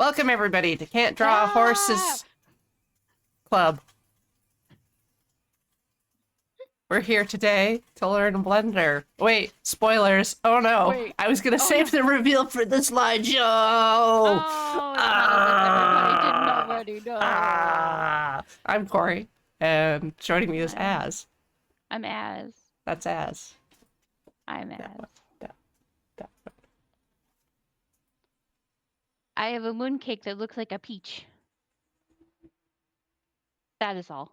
Welcome everybody to Can't Draw Horses Club. We're here today to learn Blender. Wait, spoilers. Oh no. Wait. I was gonna save the reveal for the slideshow. Oh, now that everybody didn't already know. I'm Corey, and joining me is Az. I'm Az. That's Az. I'm Az. That. I have a mooncake that looks like a peach. That is all.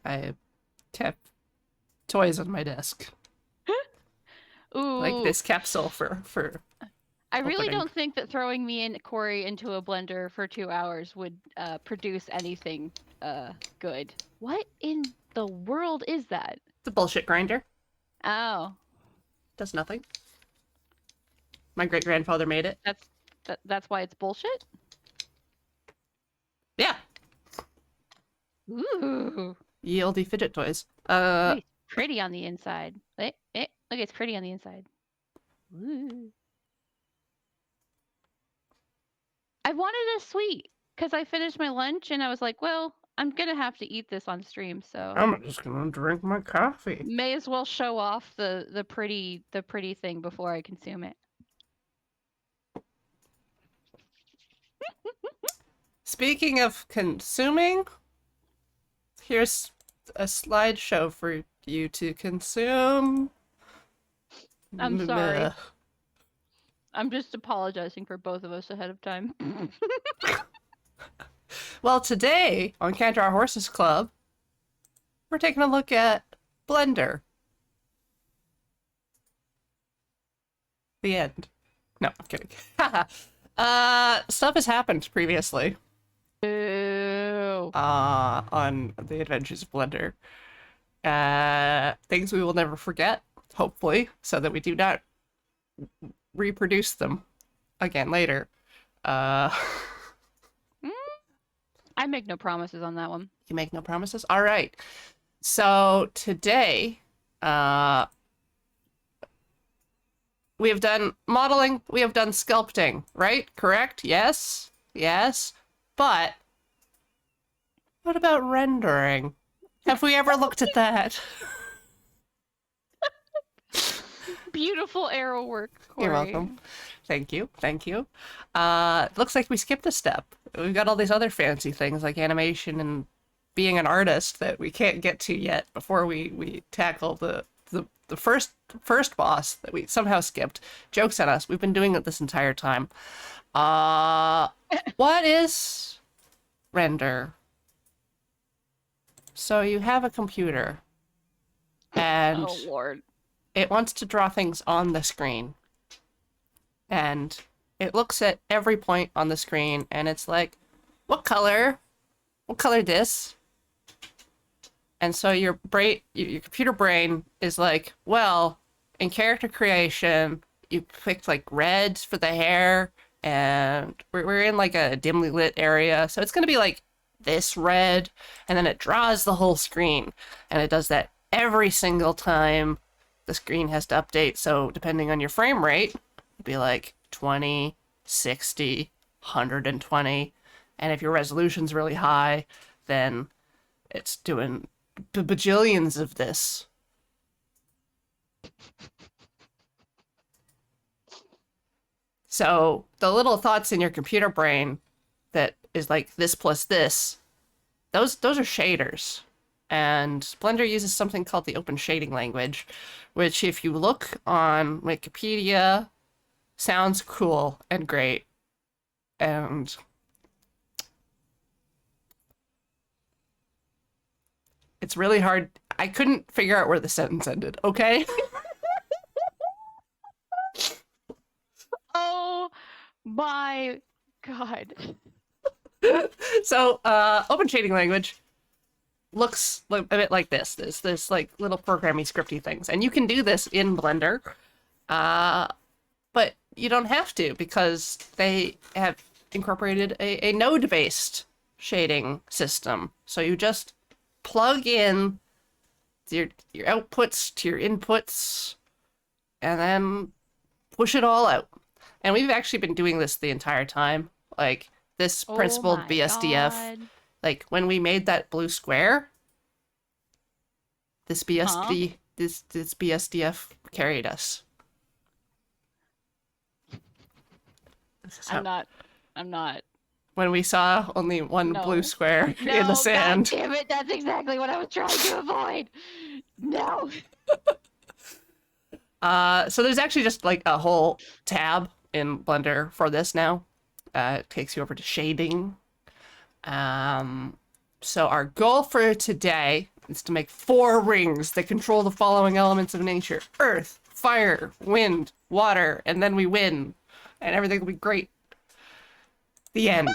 I have toys on my desk. Ooh. Like this capsule for I really opening. don't think that throwing me and Corey into a blender for 2 hours would produce anything good. What in the world is that? It's a bullshit grinder. Oh. Does nothing. My great-grandfather made it. That's why it's bullshit? Yeah. Ooh. Yieldy fidget toys. Look, it's pretty on the inside. Look, it's pretty on the inside. Ooh. I wanted a sweet because I finished my lunch and I was like, well, I'm gonna have to eat this on stream, so I'm just gonna drink my coffee. may as well show off the pretty thing before I consume it. Speaking of consuming, here's a slideshow for you to consume. I'm sorry. I'm just apologizing for both of us ahead of time. Well, today on Can't Draw Horses Club, we're taking a look at Blender. The end. No, I'm kidding. Stuff has happened previously. Ew. On the Adventures of Blender. Things we will never forget, hopefully, so that we do not reproduce them again later. I make no promises on that one. You make no promises? All right. So today, we have done modeling, we have done sculpting, right? Correct? Yes? Yes? But what about rendering? Have we ever looked at that? Beautiful arrow work, Corey. You're welcome. Thank you. Thank you. Looks like we skipped a step. We've got all these other fancy things like animation and being an artist that we can't get to yet before we tackle the first boss that we somehow skipped. Joke's on us. We've been doing it this entire time. What is render? So you have a computer and Oh Lord. it wants to draw things on the screen. And it looks at every point on the screen and it's like, what color? What color this? And so your brain, your computer brain is like, well, in character creation, you picked like reds for the hair and we're in like a dimly lit area. So it's going to be like this red, and then it draws the whole screen. And it does that every single time the screen has to update. So depending on your frame rate, it'd be like 20, 60, 120. And if your resolution's really high, then it's doing bajillions of this. So the little thoughts in your computer brain that is like this plus this, those are shaders. And Blender uses something called the Open Shading Language, which if you look on Wikipedia, sounds cool and great. And it's really hard. I couldn't figure out where the sentence ended, okay? Oh my God. So, Open Shading Language looks a bit like this. There's this like little programming scripty things. And you can do this in Blender, but you don't have to because they have incorporated a node-based shading system. So you just plug in your outputs to your inputs and then push it all out. And we've actually been doing this the entire time. Like this Oh principled my BSDF, god. like when we made that blue square, Huh? this BSDF carried us. This is I'm how, not. I'm not. when we saw only one blue No. square in the No, god sand. damn it, that's exactly what I was trying to avoid. No. So there's actually just like a whole tab in Blender for this now. It takes you over to shading. So our goal for today is to make 4 rings that control the following elements of nature: earth, fire, wind, water, and then we win. And everything will be great. The end.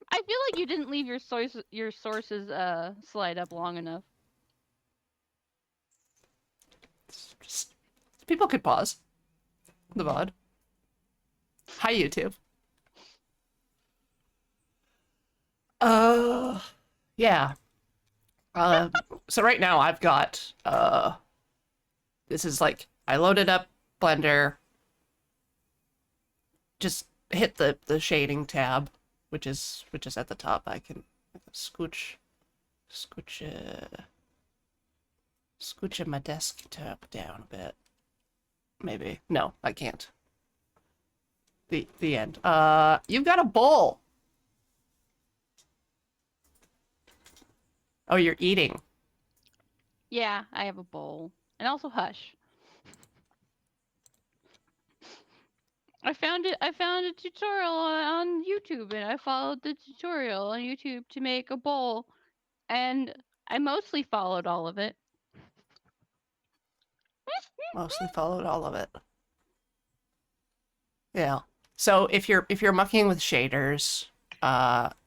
I feel like you didn't leave your sources slide up long enough. Just, people could pause the VOD. Hi, YouTube. Yeah. So right now I've got, this is like, I loaded up Blender, just hit the shading tab, which is at the top. I can scooch my desktop down a bit. Maybe. No, I can't. The end. You've got a bowl. Oh, you're eating. Yeah, I have a bowl. And also Hush. I found a tutorial on YouTube and I followed the tutorial on YouTube to make a bowl and I mostly followed all of it. Mostly followed all of it. Yeah. So if you're mucking with shaders,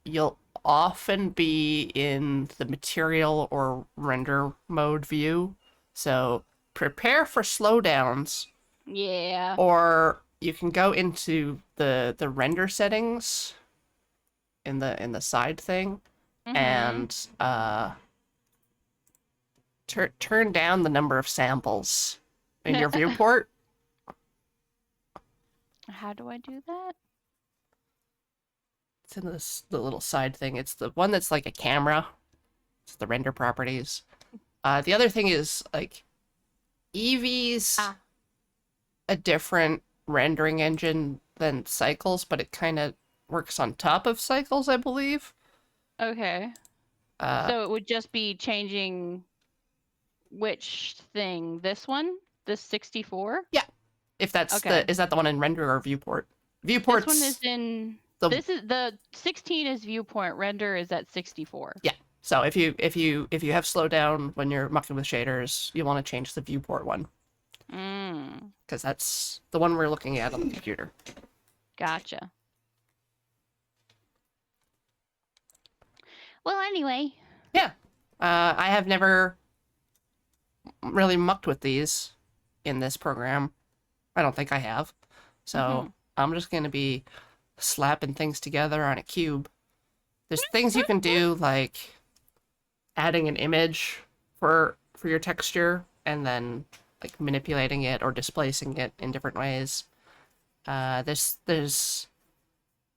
you'll often be in the material or render mode view. So prepare for slowdowns, Yeah. or you can go into the render settings in the side thing and turn down the number of samples in your viewport. How do I do that? It's in the little side thing. It's the one that's like a camera. It's the render properties. The other thing is like Eevee's a different rendering engine than Cycles, but it kind of works on top of Cycles, I believe. Okay. So it would just be changing which thing? This one? This 64? Yeah. If that's Okay. is that the one in render or viewport? Viewport's This one is in this is the 16 is viewport, render is at 64. Yeah. So if you have slowdown when you're mucking with shaders, you want to change the viewport one. Because that's the one we're looking at on the computer. Gotcha. Well, anyway. Yeah. I have never really mucked with these in this program. I don't think I have. So I'm just going to be slapping things together on a cube. There's things you can do like adding an image for your texture and then like manipulating it or displacing it in different ways. There's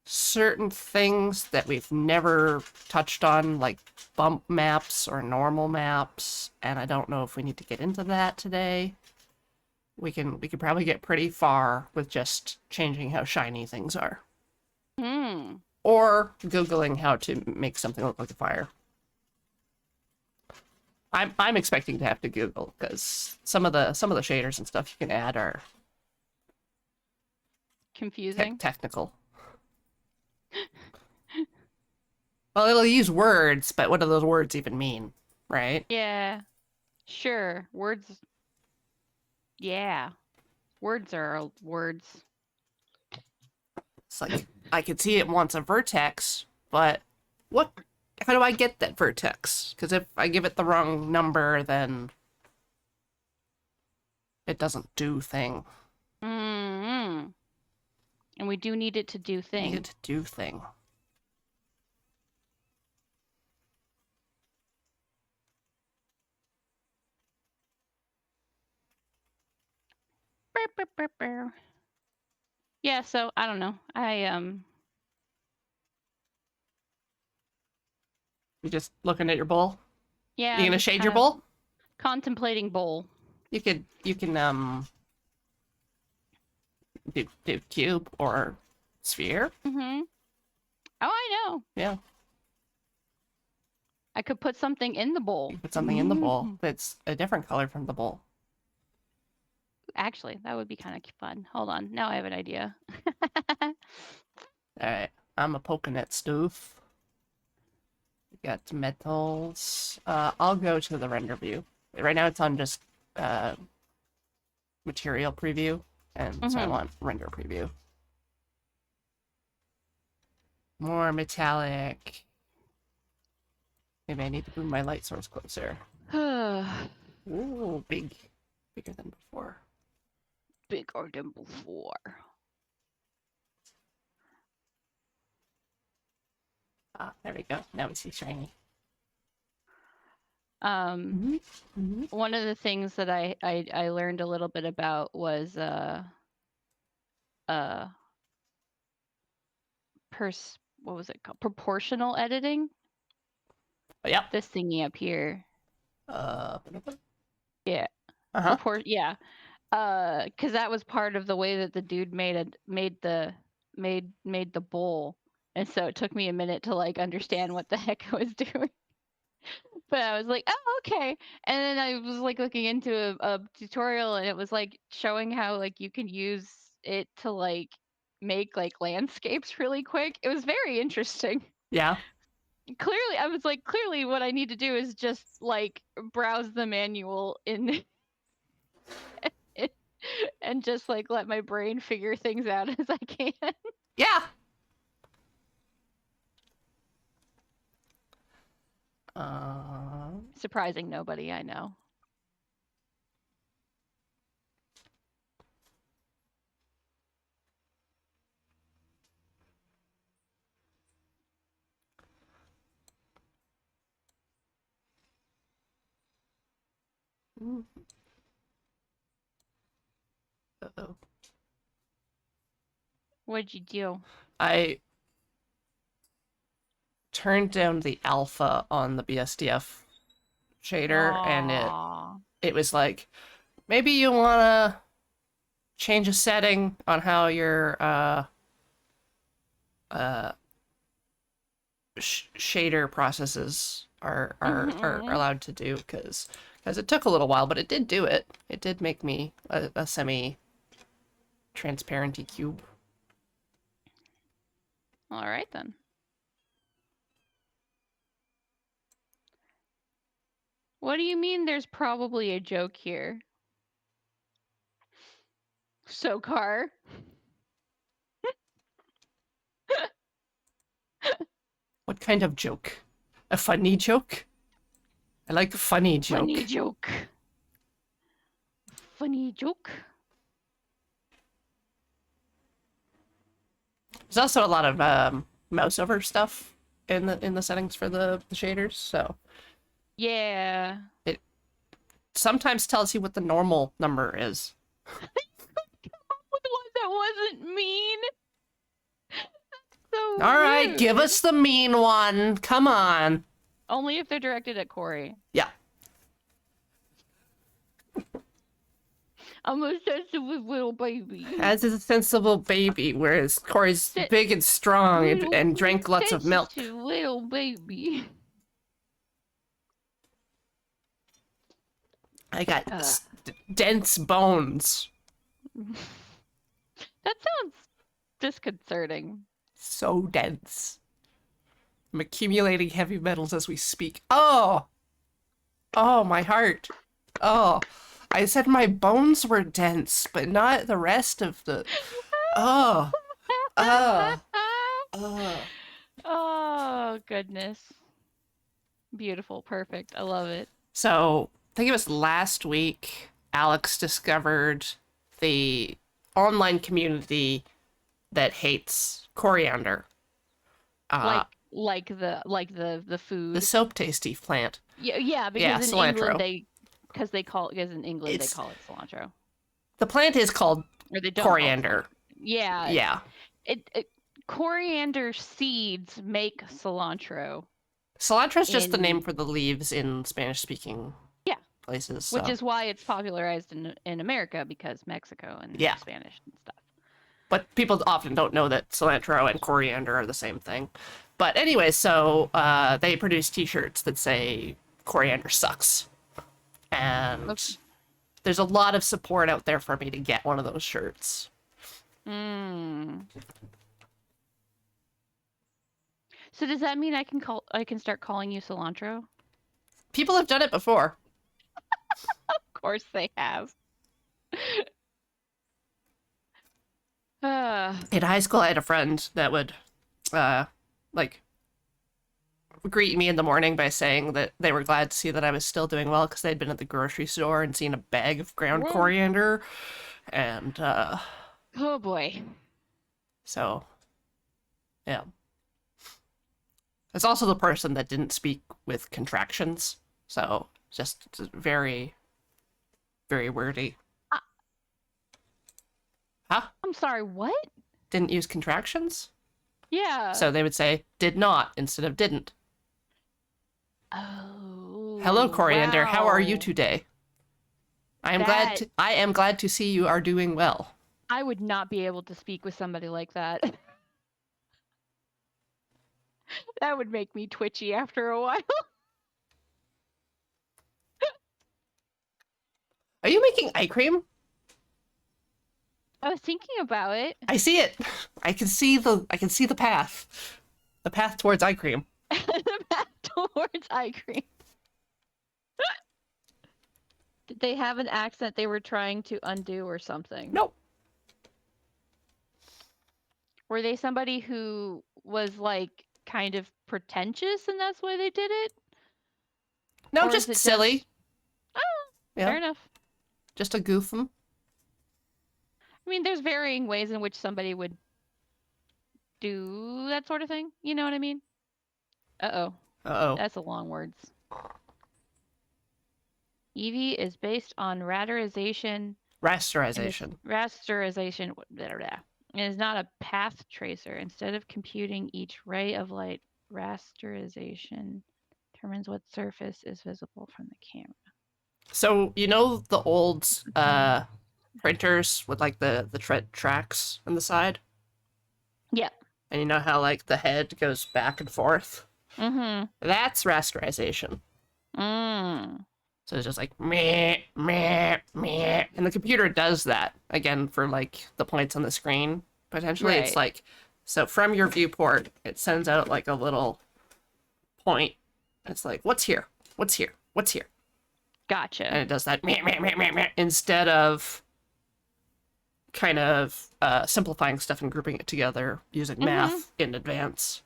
certain things that we've never touched on, like bump maps or normal maps, and I don't know if we need to get into that today. We could probably get pretty far with just changing how shiny things are. Or Googling how to make something look like a fire. I'm expecting to have to Google because some of the shaders and stuff you can add are confusing. Technical. Well, it'll use words, but what do those words even mean, right? Yeah. Sure. Words. Yeah. Words are words. It's like, I could see it wants a vertex, but how do I get that vertex? Because if I give it the wrong number, then it doesn't do thing. And we do need it to do thing. Need it to do thing. Yeah, so I don't know. You just looking at your bowl? Yeah, You I'm gonna just shade your kind of bowl? contemplating bowl. You can do cube or sphere. Mm-hmm. Oh, I know. Yeah, I could put something in the bowl. you put something in the bowl that's a different color from the bowl. Actually, that would be kind of fun. Hold on. Now I have an idea. All right, I'm a poking at stuff. We got metals. I'll go to the render view. Right now it's on just material preview, and so I want render preview. More metallic. Maybe I need to move my light source closer. Ooh, bigger than before. Bigger than before. Ah, there we go. Now we see shiny. One of the things that I learned a little bit about was what was it called? Proportional editing. Oh, yep. This thingy up here. Yeah. Uh-huh. Yeah. Because that was part of the way that the dude made the bowl, and so it took me a minute to like understand what the heck I was doing. But I was like, oh, okay. And then I was like looking into a tutorial, and it was like showing how like you can use it to like make like landscapes really quick. It was very interesting. Yeah. Clearly, I was like, clearly what I need to do is just like browse the manual in and just like let my brain figure things out as I can. Yeah. Surprising nobody, I know. Uh-oh. What'd you do? I turned down the alpha on the BSDF shader, and it was like, maybe you wanna change a setting on how your shader processes are allowed to do, because it took a little while, but it did do it. It did make me a semi-transparenty cube. All right then. What do you mean there's probably a joke here? Sokar. What kind of joke? A funny joke? I like a funny joke. Funny joke. Funny joke. There's also a lot of mouse over stuff in the settings for the shaders, so yeah, it sometimes tells you what the normal number is. That wasn't mean. So all right, rude. give us the mean one. Come on. Only if they're directed at Corey. Yeah. I'm a sensitive little baby. As is a sensible baby, whereas Corey's big and strong and drank lots of milk. Little baby. I got dense bones. That sounds disconcerting. So dense. I'm accumulating heavy metals as we speak. Oh! Oh, my heart. Oh. I said my bones were dense, but not the rest of the... Oh. Oh. Oh. Oh, goodness. Beautiful. Perfect. I love it. So, I think it was last week, Alex discovered the online community that hates coriander. Like the food. The soap tasty plant. Yeah, because in cilantro. England they call it cilantro. The plant is called Or they don't call it coriander. Yeah. Yeah. Coriander seeds make cilantro. Cilantro is just the name In- for the leaves in Spanish-speaking Yeah. places. Which so. is why it's popularized in America, because Mexico and Yeah. Spanish and stuff. But people often don't know that cilantro and coriander are the same thing. But anyway, so they produce T-shirts that say "Coriander sucks," and Okay. there's a lot of support out there for me to get one of those shirts. Mm. So does that mean I can start calling you cilantro? People have done it before. Of course they have. In high school, I had a friend that would, like, greet me in the morning by saying that they were glad to see that I was still doing well because they'd been at the grocery store and seen a bag of ground Whoa. coriander, and Oh boy. so, yeah. It's also the person that didn't speak with contractions, so just very, very wordy. Huh? I'm sorry, what? Didn't use contractions? Yeah. So they would say did not instead of didn't. Oh. Hello, coriander. How are you wow. today? I am That- glad to see you are doing well. I would not be able to speak with somebody like that. That would make me twitchy after a while. Are you making eye cream? I was thinking about it. I see it. I can see the path. The path towards eye cream. The path towards eye cream. Did they have an accent they were trying to undo or something? Nope. Were they somebody who was like kind of pretentious and that's why they did it? No, Or is just it silly. just- Oh, Yeah. fair enough. Just a goof 'em. I mean, there's varying ways in which somebody would do that sort of thing. You know what I mean? Uh-oh. Uh-oh. That's a long words. Eevee is based on rasterization. Rasterization. Rasterization. Blah, blah, blah. It is not a path tracer. Instead of computing each ray of light, rasterization determines what surface is visible from the camera. So, you know the old printers with like the tracks on the side? Yeah. And you know how like the head goes back and forth? Mm-hmm. That's rasterization. Mm. So it's just like meh, meh, meh. And the computer does that again for like the points on the screen. Potentially it's Right. like, so from your viewport, it sends out like a little point. It's like, what's here? What's here? What's here? Gotcha. And it does that meh, meh, meh, meh, meh, instead of kind of simplifying stuff and grouping it together using math in advance.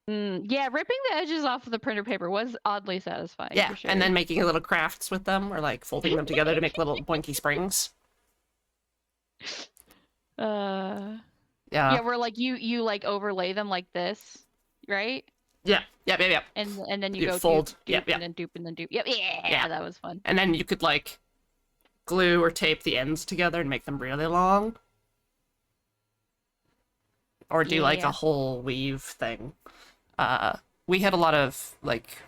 Yeah, ripping the edges off of the printer paper was oddly satisfying. Yeah, for sure. and then making little crafts with them or like folding them together to make little boinky springs. Yeah, Yeah. where like you like overlay them like this, right? Yeah. Yep. And then you You go fold. dupe, Yep, and then dupe, and then dupe. Yep, yeah, Yeah. that was fun. And then you could like glue or tape the ends together and make them really long. Or do like Yeah. a whole weave thing. We had a lot of like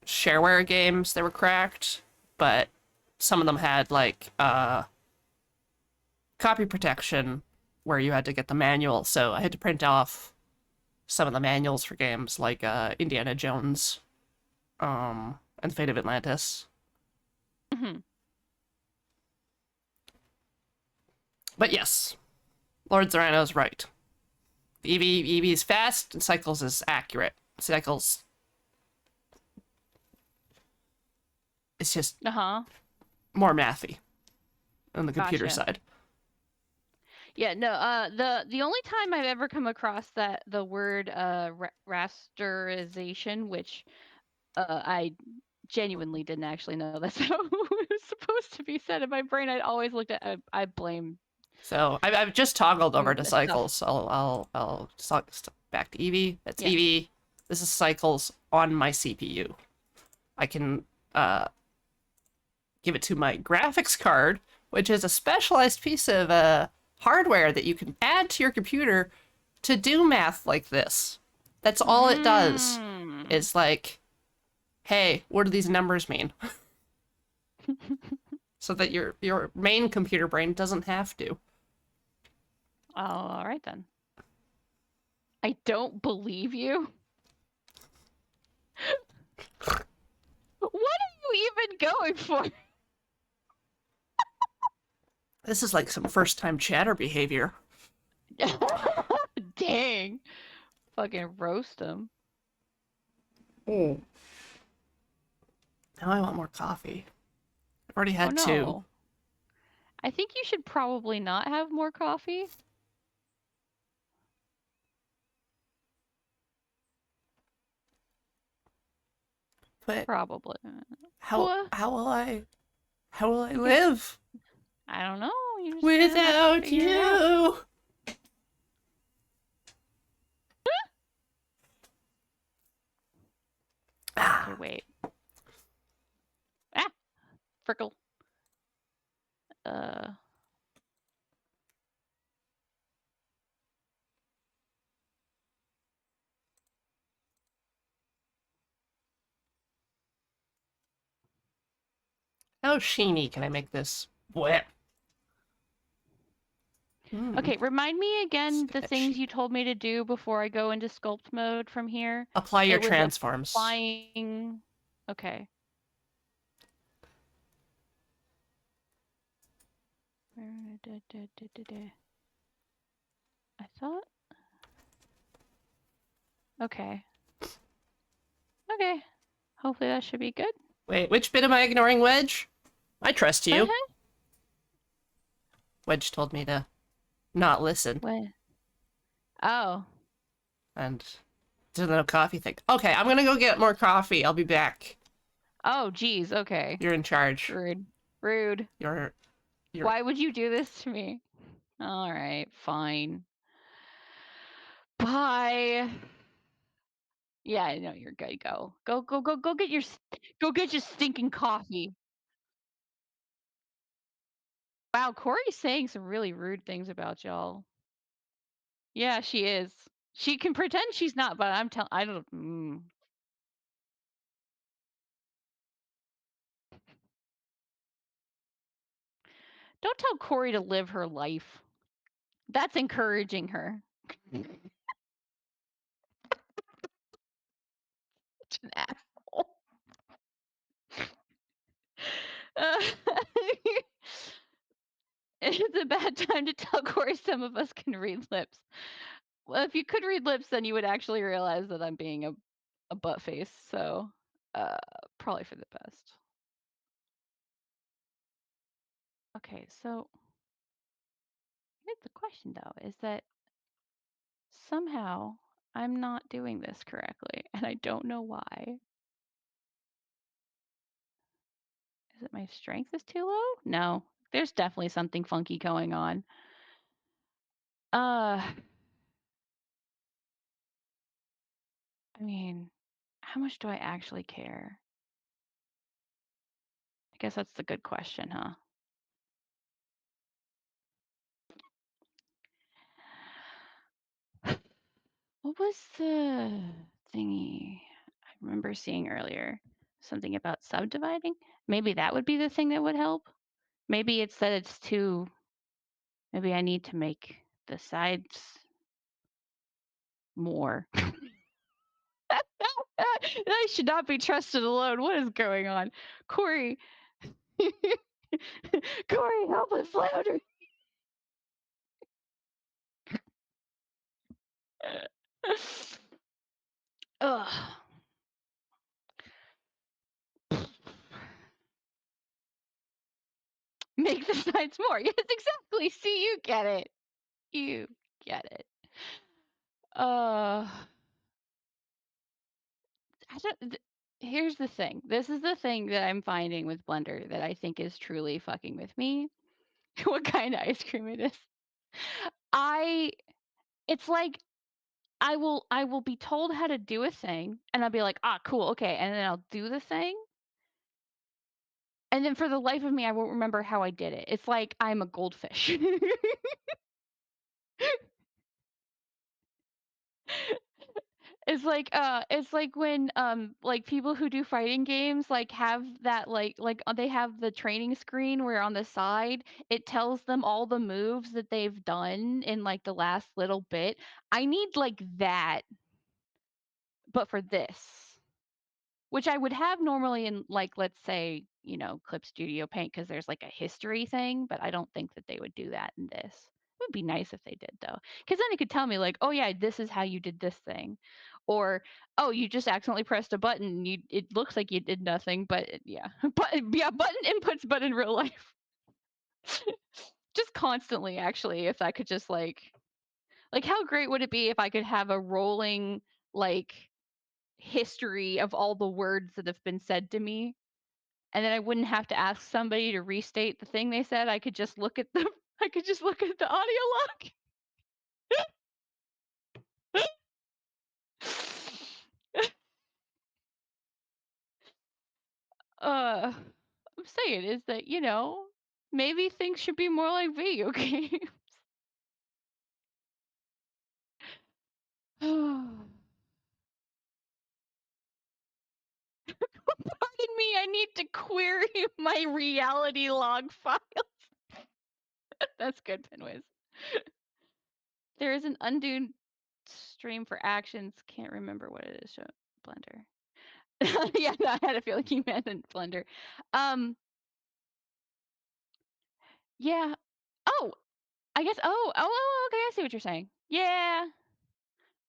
shareware games that were cracked, but some of them had like copy protection where you had to get the manual. So I had to print off some of the manuals for games like Indiana Jones and Fate of Atlantis. Mhm. But yes, Lord Zorano's right. Eevee is fast and Cycles is accurate. Cycles, it's just Uh-huh. more mathy on the computer Gotcha. side. Yeah, no, the only time I've ever come across that the word rasterization, which I genuinely didn't actually know that's how it was supposed to be said in my brain. I'd always looked at I blame. So I've just toggled over to This stuff. Cycles. I'll back to Eevee. That's Yeah. Eevee. This is Cycles on my CPU. I can give it to my graphics card, which is a specialized piece of hardware that you can add to your computer to do math like this. That's all it does. Mm. It's like, hey, what do these numbers mean? So that your main computer brain doesn't have to. Oh, all right then. I don't believe you. What are you even going for? This is like some first time chatter behavior. Dang. Fucking roast him. Now I want more coffee. I've already Oh had no. two. I think you should probably not have more coffee. But Probably. how What? how will I live I don't know. You just gonna have to without figure it out. you? Okay, wait. Ah! Frickle. How sheeny can I make this? Wet. Okay, remind me again the Sketchy. things you told me to do before I go into sculpt mode from here. Apply your It was transforms. applying. Okay. I thought. Okay. Okay. Hopefully that should be good. Wait, which bit am I ignoring, Wedge? I trust you. Uh-huh. Wedge told me to not listen. What? Oh. And to the no coffee thing. Okay, I'm gonna go get more coffee. I'll be back. Oh, geez. Okay. You're in charge. Rude. Rude. You're Why would you do this to me? All right. Fine. Bye. Yeah, I know you're good. Go. Go get your stinking coffee. Wow, Corey's saying some really rude things about y'all. Yeah, she is. She can pretend she's not, but I don't. Don't tell Corey to live her life. That's encouraging her. Such an asshole. Uh, it's a bad time to tell Corey some of us can read lips. Well, if you could read lips, then you would actually realize that I'm being a butt face. So, probably for the best. Okay, so here's the question though, is that somehow I'm not doing this correctly, and I don't know why. Is it my strength is too low? No, there's definitely something funky going on. I mean, how much do I actually care? I guess that's the good question, huh? What was the thingy I remember seeing earlier? Something about subdividing? Maybe that would be the thing that would help. Maybe it's that it's too. Maybe I need to make the sides more. I should not be trusted alone. What is going on? Corey. Corey, help us louder. Ugh. Make the sides more. Yes, exactly. See, you get it. You get it. I don't. Here's the thing. This is the thing that I'm finding with Blender that I think is truly fucking with me. What kind of ice cream it is? I. It's like I will be told how to do a thing, and I'll be like, ah, cool, okay, and then I'll do the thing, And then for the life of me, I won't remember how I did it. It's like I'm a goldfish. It's like when like people who do fighting games like have that they have the training screen where on the side it tells them all the moves that they've done in like the last little bit. I need like that, but for this. Which I would have normally in, like, let's say, you know, Clip Studio Paint because there's, like, a history thing, but I don't think that they would do that in this. It would be nice if they did, though, because then it could tell me, like, "Oh, yeah, this is how you did this thing," or, "Oh, you just accidentally pressed a button, and you it looks like you did nothing, but yeah." But yeah, button inputs, but in real life. Just constantly, actually, if I could just, like, how great would it be if I could have a rolling, like, history of all the words that have been said to me? And then I wouldn't have to ask somebody to restate the thing they said. I could just look at the I could just look at the audio log. I'm saying is that, you know, maybe things should be more like video games. Pardon me, I need to query my reality log files. That's good, Pinways. There is an undo stream for actions. Can't remember what it is. Show Blender. Yeah, no, I had a feeling you meant in Blender. Um, yeah. Oh, I guess. Okay. I see what you're saying. Yeah,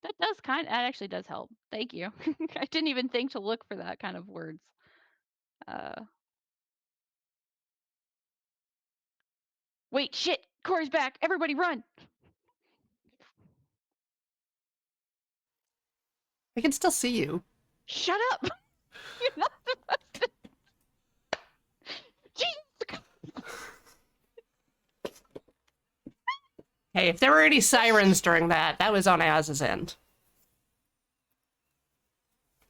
that actually does help. Thank you. I didn't even think to look for that kind of words. Uh, wait, shit. Corey's back. Everybody run. I can still see you. Shut up. You're not supposed to. Jesus. Hey, if there were any sirens during that, that was on Az's end.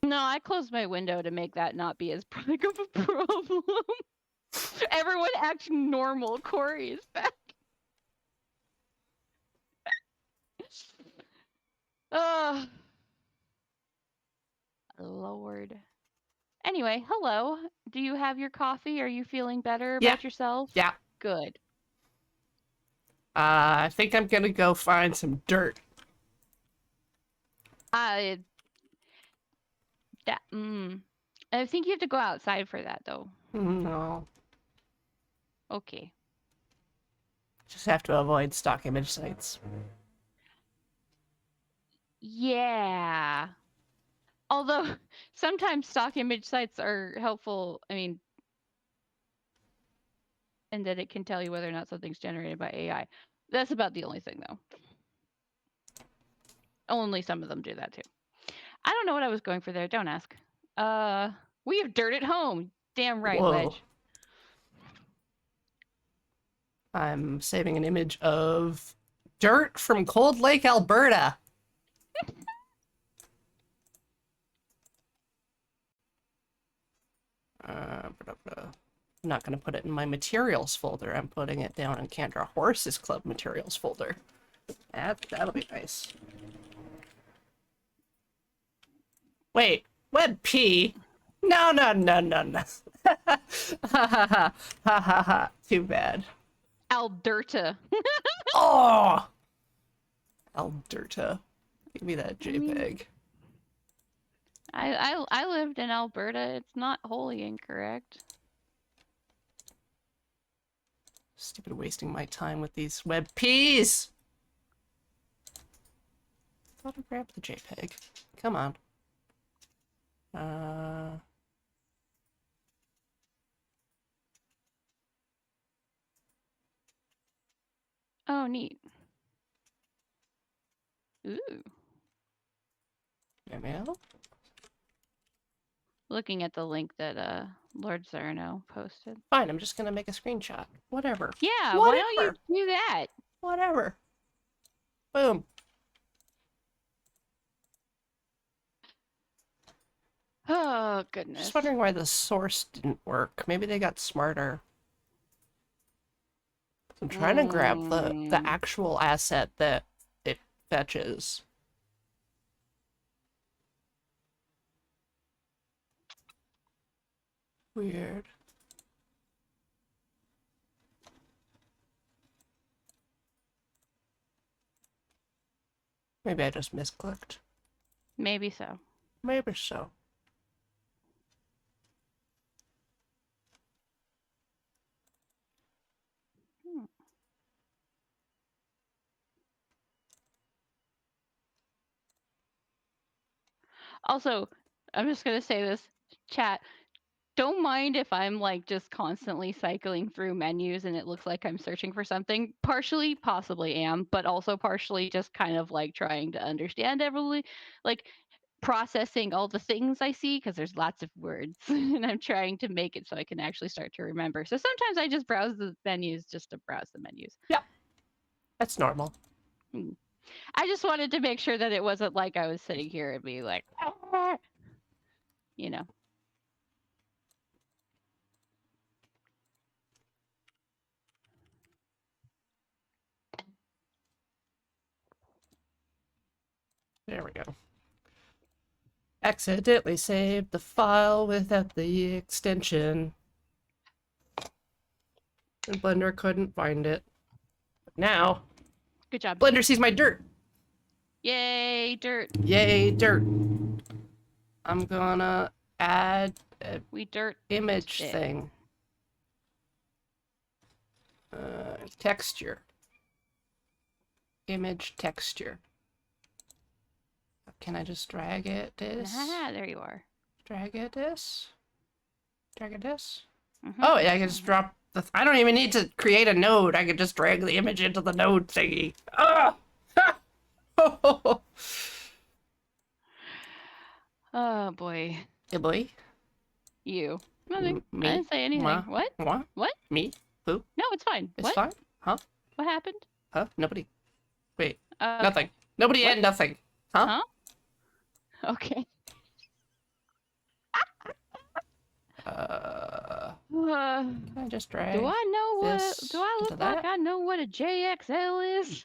No, I closed my window to make that not be as big of a problem. Everyone acting normal. Corey is back. Oh, Lord. Anyway, hello. Do you have your coffee? Are you feeling better Yeah, about yourself? yeah. Good. I think I'm gonna go find some dirt. I that I think you have to go outside for that though. No. Okay. Just have to avoid stock image sites. Yeah. Although sometimes stock image sites are helpful, I mean, in that it can tell you whether or not something's generated by AI. That's about the only thing though. Only some of them do that too. I don't know what I was going for there. Don't ask. We have dirt at home. Damn right, Whoa. Wedge. I'm saving an image of dirt from Cold Lake, Alberta. I'm not going to put it in my materials folder. I'm putting it down in Candra Horses Club materials folder. That'll be nice. Wait, WebP? No. Ha ha ha. Too bad. Alberta. Oh! Alberta. Give me that JPEG. I lived in Alberta. It's not wholly incorrect. Stupid wasting my time with these WebPs! Thought I grabbed the JPEG. Come on. Oh, neat. Ooh. Email? Looking at the link that Lord Zerno posted. Fine, I'm just gonna make a screenshot. Whatever. Yeah, Whatever. why don't you do that? Whatever. Boom. Oh, Oh, goodness. Just wondering why the source didn't work. Maybe they got smarter. I'm trying to grab the actual asset that it fetches. Weird. Maybe I just misclicked. Maybe so. Maybe so. Also, I'm just gonna say this, chat. Don't mind if I'm like just constantly cycling through menus and it looks like I'm searching for something. Partially, possibly am, but also partially just kind of like trying to understand every like processing all the things I see because there's lots of words and I'm trying to make it so I can actually start to remember. So sometimes I just browse the menus just to browse the menus. Yeah. That's normal. I just wanted to make sure that it wasn't like I was sitting here and be like, "Ah," you know. There we go. Accidentally saved the file without the extension. And Blender couldn't find it. But now, Good job. Blender sees my dirt. Yay, dirt. Yay, dirt. I'm gonna add a We dirt image it. thing. Texture. Image texture. Can I just drag it this? Ah, there you are. Drag it this? Drag it this? Mm-hmm. Oh, yeah, I can just drop the... I don't even need to create a node. I can just drag the image into the node thingy. Ah! Oh, boy. Hey, boy. You. Nothing. Me? I didn't say anything. Ma? What? What? What? Me? Who? No, it's fine. It's what? fine? Huh? What happened? Huh? Nobody. Wait. Okay. Nothing. Nobody What? and nothing. Huh? Huh? Okay. Can I just drag Do I know what? this Do I into look like that? I know what a JXL is?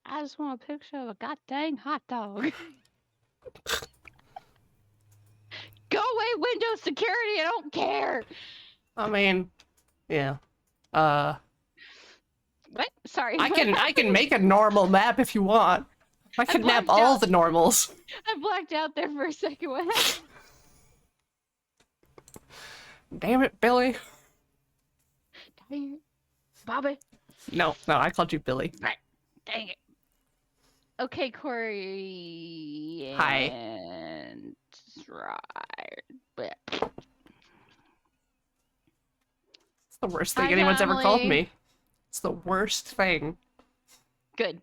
I just want a picture of a goddamn hot dog. Go away, Windows security. I don't care. I mean, yeah. What? Sorry. I can make a normal map if you want. I can map all the normals. I blacked out there for a second. What happened? Damn it, Billy. Dang it. Bobby. No, I called you Billy. Right. Dang it. Okay, Corey. Hi. And right. It's the worst thing Hi, anyone's ever called Donnelly. me. It's the worst thing Good.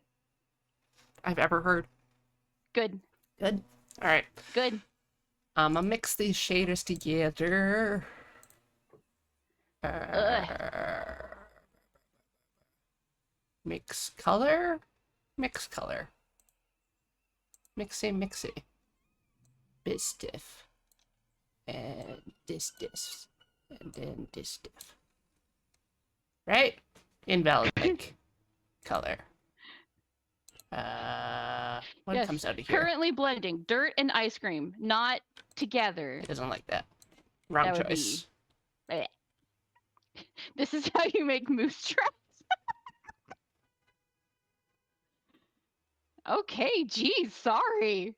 I've ever heard. Good. Good. All right. Good. I'm gonna mix these shaders together. Mix color. Mix color. Mixy. This stiff. And this. And then this stiff. Right? Invalid link. Color. What Yes. comes out of here? Currently blending dirt and ice cream, not together. It doesn't like that. Wrong That would choice. Bleh. This is how you make moose traps. Okay, geez, sorry.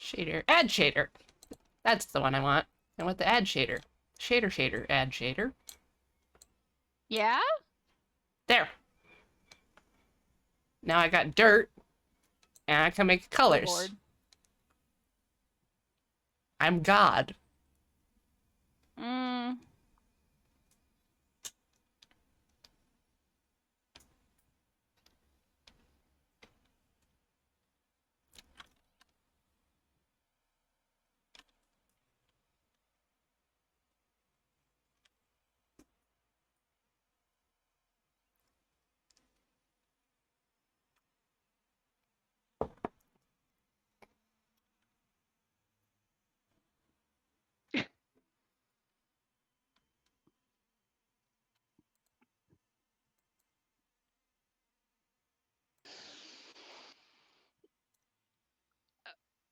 Shader. Add shader. That's the one I want. I want the add shader. Shader. Add shader. Yeah? There. Now I got dirt. And I can make colors. Lord. I'm God. Mm.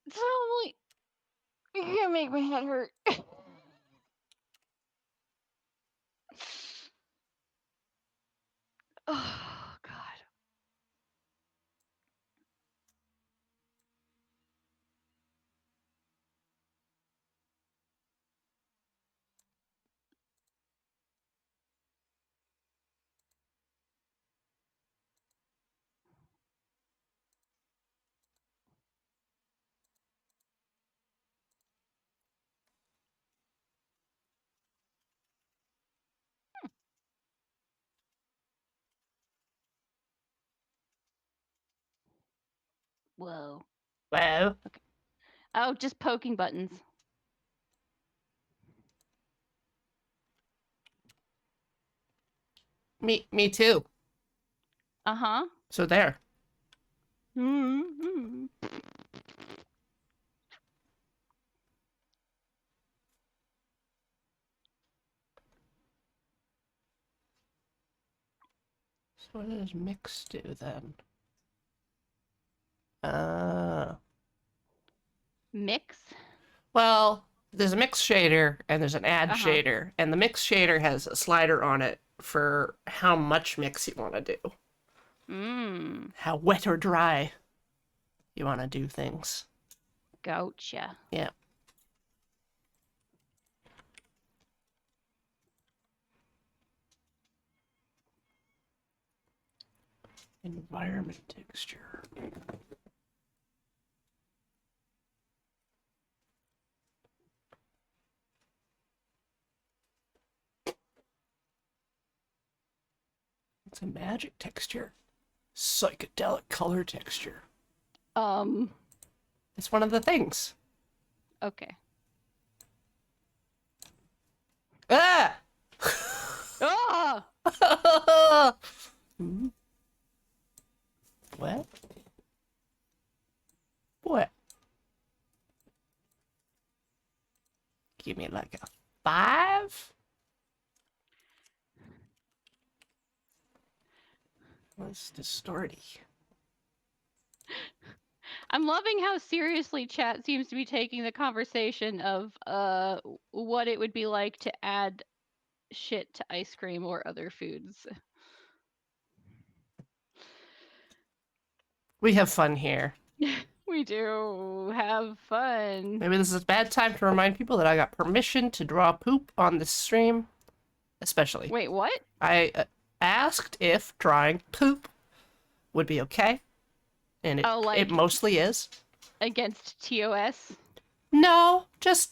Totally. You're gonna make my head hurt. Oh God. Whoa. Well, Oh, just poking buttons. me too. Uh-huh. So there. Mm-hmm. So what does mix do then? Uh, Mix. well, there's a mix shader and there's an add Uh-huh. shader, and the mix shader has a slider on it for how much mix you want to do, Mmm. how wet or dry you want to do things. Gotcha. Yeah. Environment texture. It's a magic texture. Psychedelic color texture. It's one of the things. Okay. Ah! Ah! What? What? Give me like a 5? What's distorty? I'm loving how seriously chat seems to be taking the conversation of what it would be like to add shit to ice cream or other foods. We have fun here. We do have fun. Maybe this is a bad time to remind people that I got permission to draw poop on this stream. Especially. Wait, what? I asked if drawing poop would be okay. And Oh, like it mostly is. against TOS? No, just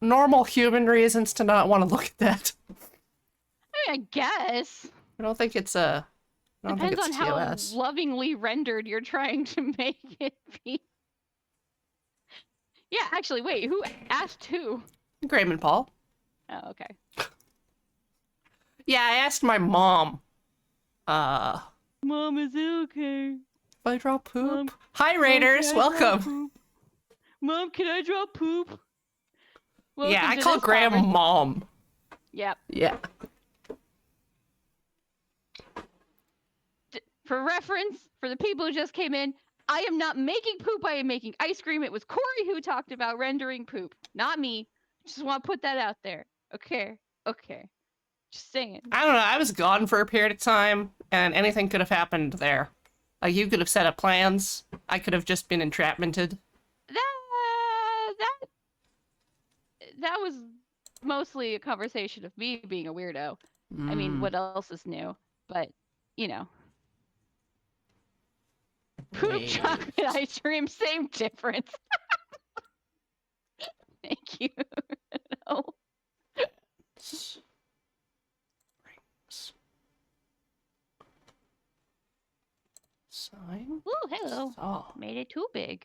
normal human reasons to not want to look at that. I mean, I guess. I don't think it's a. I don't Depends think on it's how TOS. lovingly rendered you're trying to make it be. Yeah, actually, wait, who asked who? Graham and Paul. Oh, okay. Yeah, I asked my mom. Mom, is it okay? If I draw poop. Mom, Hi, Raiders. Welcome. Mom, can I draw poop? Welcome Yeah, I to call this Graham conversation. mom. Yep. Yeah. For reference, for the people who just came in, I am not making poop. I am making ice cream. It was Corey who talked about rendering poop, not me. Just want to put that out there. Okay. Okay. Just saying. I don't know. I was gone for a period of time, and anything could have happened there. Like, you could have set up plans. I could have just been entrapmented. That was mostly a conversation of me being a weirdo. I mean, what else is new? But, you know. Poop chocolate ice cream, same difference. Thank you. No. Rings. Sign? Ooh, hello. Oh. Made it too big.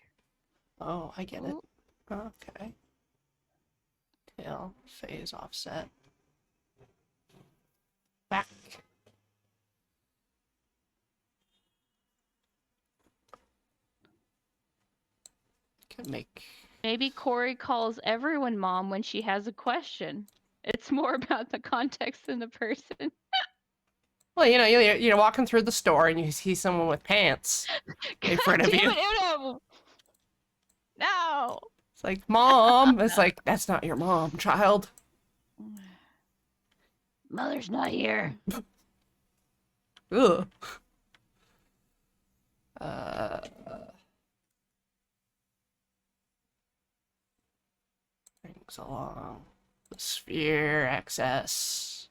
Oh, I get it. Ooh. Okay. Tail, phase, offset. Back. Can make. Maybe Corey calls everyone mom when she has a question. It's more about the context than the person. Well, you know, you're walking through the store and you see someone with pants in front of you. Damn it, Uno! No. It's like, Mom. It's like, that's not your mom, child. Mother's not here. Ugh. Uh, things along the sphere axis.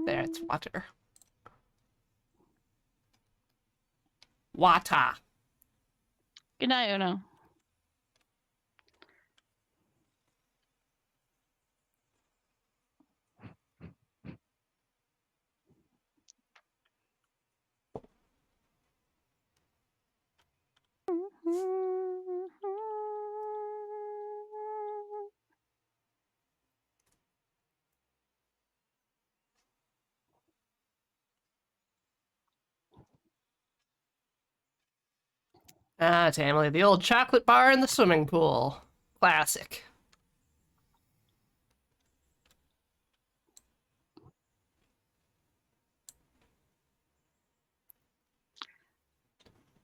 There, it's water. Water. Good night, Uno. Ah, Tamley, the old chocolate bar in the swimming pool. Classic.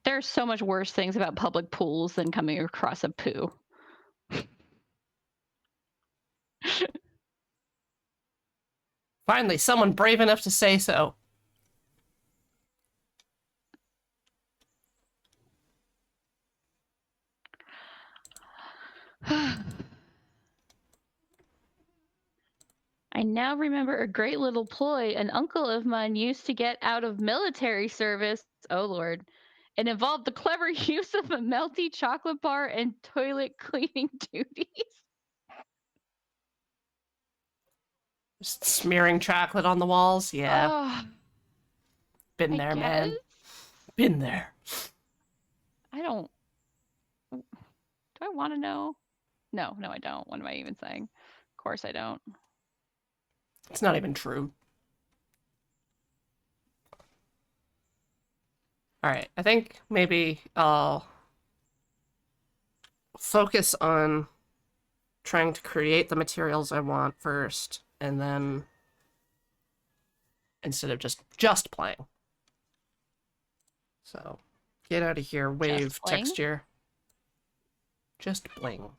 There's so much worse things about public pools than coming across a poo. Finally, someone brave enough to say so. I now remember a great little ploy an uncle of mine used to get out of military service. Oh, Lord. It involved the clever use of a melty chocolate bar and toilet cleaning duties. Just smearing chocolate on the walls. Yeah. Oh, Been I there, guess. man. Been there. I don't. Do I want to know? No, I don't. What am I even saying? Of course I don't. It's not even true. Alright, I think maybe I'll focus on trying to create the materials I want first, and then instead of just playing. So, get out of here, wave playing? texture. Just bling.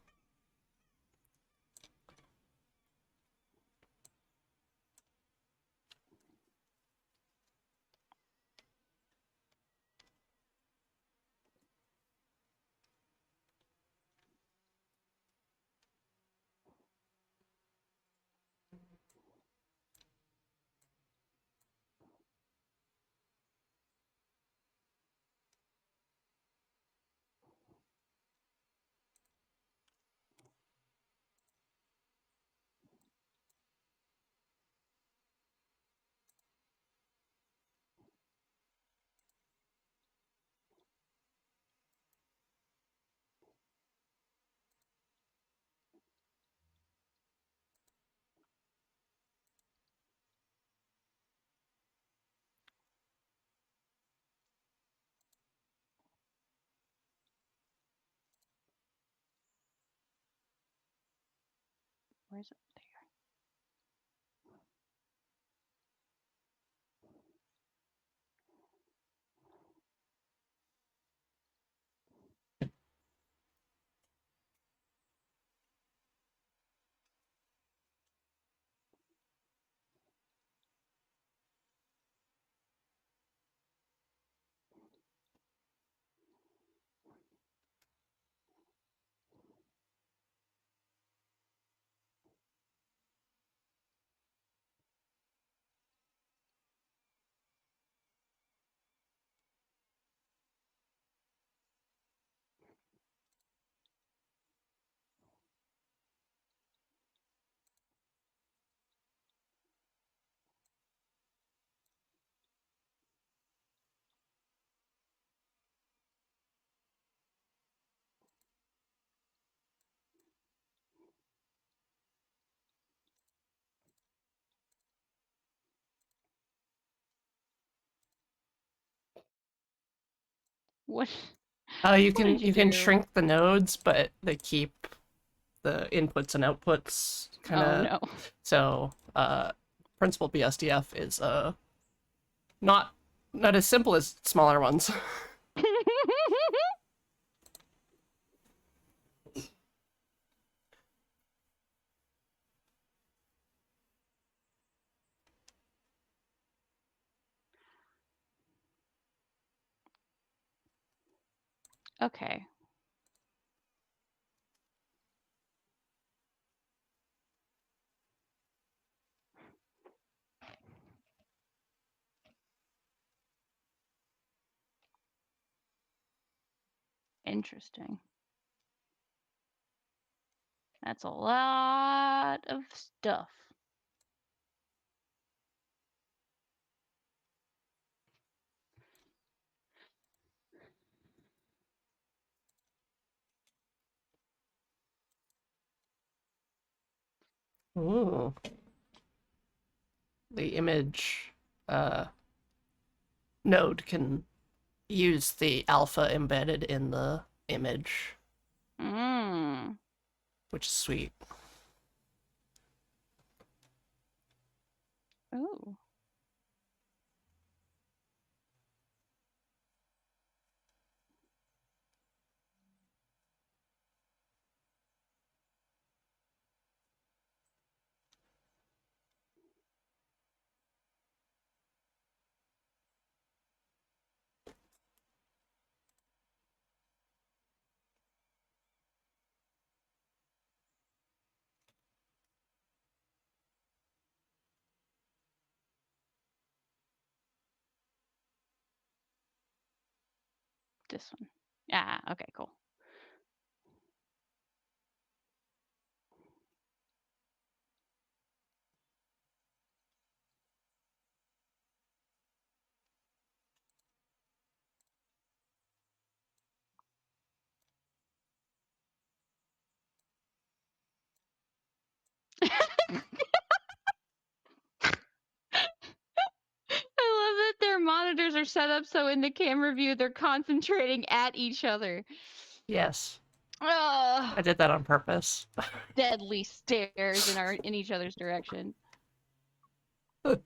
Where's it? There. What? You What did can you do? shrink the nodes, but they keep the inputs and outputs kind Oh of. no. So, Principal BSDF is not as simple as smaller ones. Okay. Interesting. That's a lot of stuff. Ooh. The image node can use the alpha embedded in the image, Mm. which is sweet. Ooh. This one. Ah, okay, cool. I love that their monitors are set up so in the camera view they're concentrating at each other. Yes, Ugh. I did that on purpose. Deadly stares in each other's direction. I'm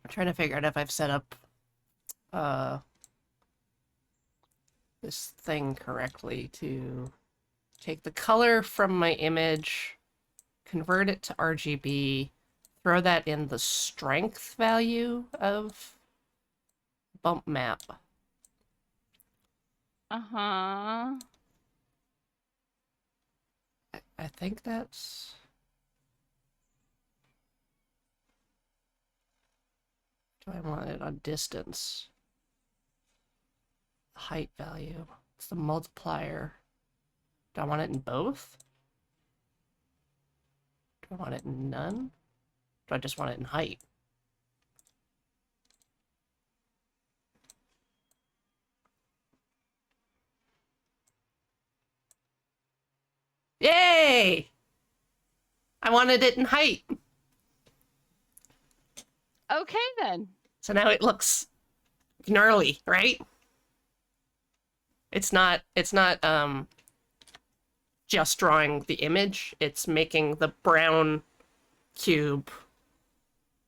trying to figure out if I've set up this thing correctly to take the color from my image, convert it to RGB, throw that in the strength value of bump map. Uh-huh. I think that's... Do I want it on distance? Height value. It's the multiplier. Do I want it in both? Do I want it in none? Do I just want it in height? Yay! I wanted it in height. Okay then. So now it looks gnarly, right? It's not just drawing the image, it's making the brown cube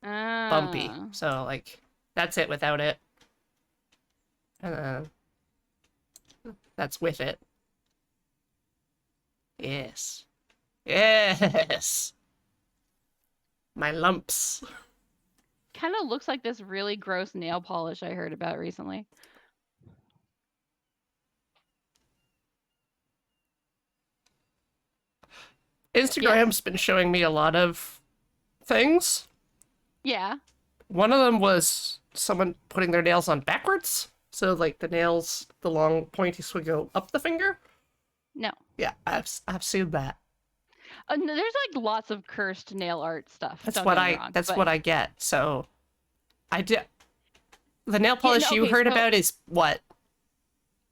bumpy. Ah. So like that's it without it. And then that's with it. Yes. Yes. My lumps. Kind of looks like this really gross nail polish I heard about recently. Instagram's been showing me a lot of things. Yeah. One of them was someone putting their nails on backwards. So like the nails, the long pointy would go up the finger. No. Yeah, I've seen that. No, there's like lots of cursed nail art stuff. That's don't what get me I wrong, that's but- what I get. So I did the nail polish no, you okay, heard so- about is what?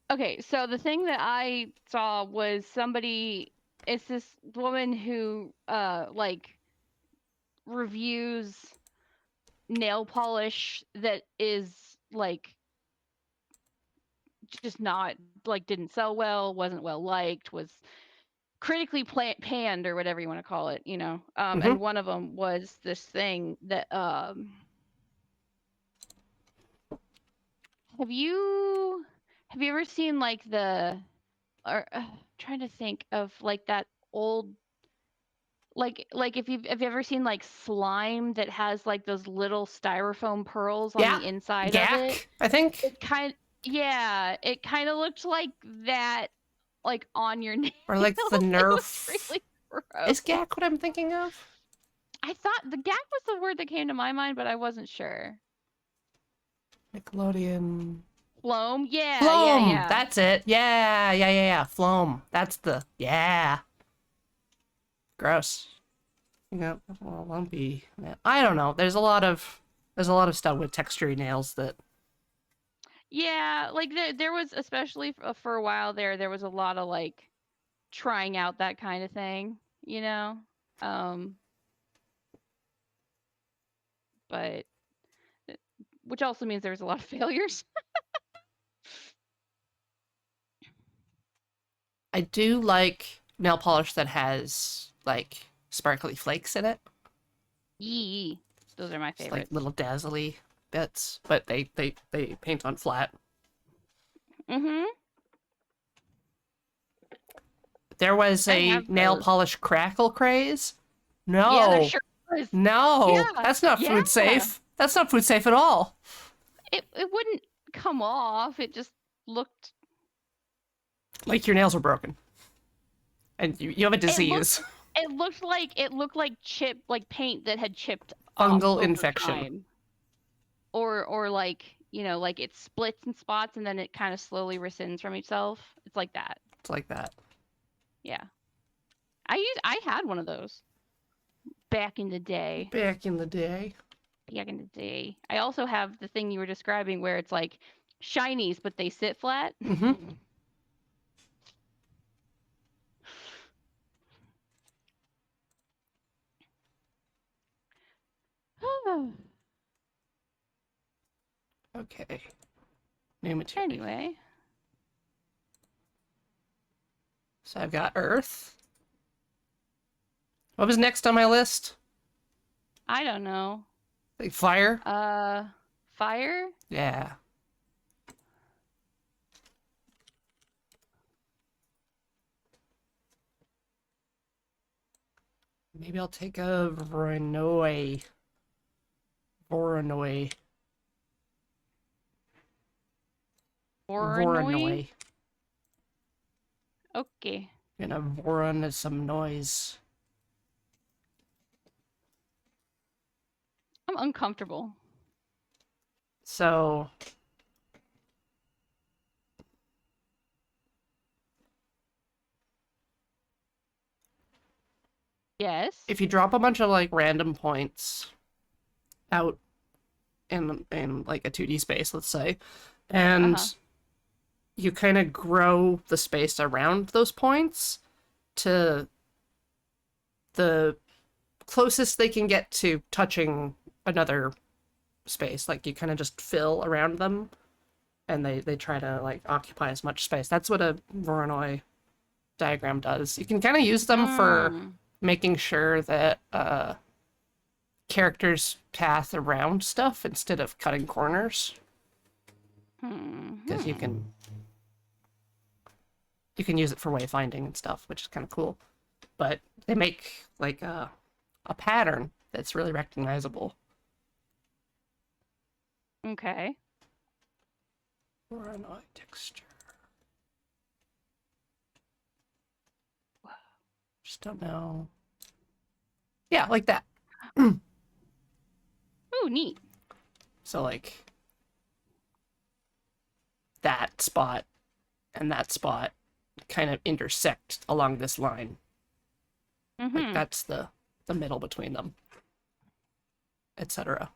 Okay, so the thing that I saw was somebody. It's this woman who like reviews nail polish that is like just not like didn't sell well, wasn't well liked, was critically panned or whatever you want to call it, you know. And one of them was this thing that have you ever seen like the or trying to think of like that old like if have you ever seen like slime that has like those little styrofoam pearls on Yeah. the inside of it? Gak, I think. It kind of looked like that, like on your nails. Or like the It was Nerf. really gross. Is Gak what I'm thinking of? I thought the gag was the word that came to my mind, but I wasn't sure. Nickelodeon. Floam? Yeah, Floam! yeah. That's it. Yeah. Floam. That's the. Yeah. Gross. You know, well, lumpy. I don't know. There's a lot of stuff with textury nails that. Yeah, like there was, especially for a while there was a lot of like trying out that kind of thing, you know? But which also means there was a lot of failures. I do like nail polish that has like sparkly flakes in it. Yee. Those are my It's like favorites. little dazzly bits, but they paint on flat. Mm-hmm. There was I a have nail those. polish crackle craze. No. Yeah, there sure was. No. Yeah, That's not yeah. food safe. That's not food safe at all. It wouldn't come off. It just looked Like your nails were broken. And you have a disease. it looked like chip like paint that had chipped Fungal off over infection. time. Or like, you know, like it splits in spots and then it kind of slowly rescinds from itself. It's like that. It's like that. Yeah. I had one of those back in the day. Back in the day. Back in the day. I also have the thing you were describing where it's like shinies but they sit flat. Mm-hmm. Okay. New material. Anyway. So I've got Earth. What was next on my list? I don't know. Like fire? Fire? Yeah. Maybe I'll take a Voronoi. Voronoi? Okay. Gonna voron some noise. I'm uncomfortable. So Yes. if you drop a bunch of like random points out in like a 2D space, let's say, and you kind of grow the space around those points to the closest they can get to touching another space. Like you kind of just fill around them and they try to like occupy as much space. That's what a Voronoi diagram does. You can kind of use them for making sure that characters path around stuff instead of cutting corners. Because you can use it for wayfinding and stuff, which is kind of cool. But they make like a pattern that's really recognizable. Okay. Voronoi texture. Just don't know. Yeah, like that. Ooh, neat. So like that spot and that spot kind of intersect along this line. Like that's the middle between them, etc.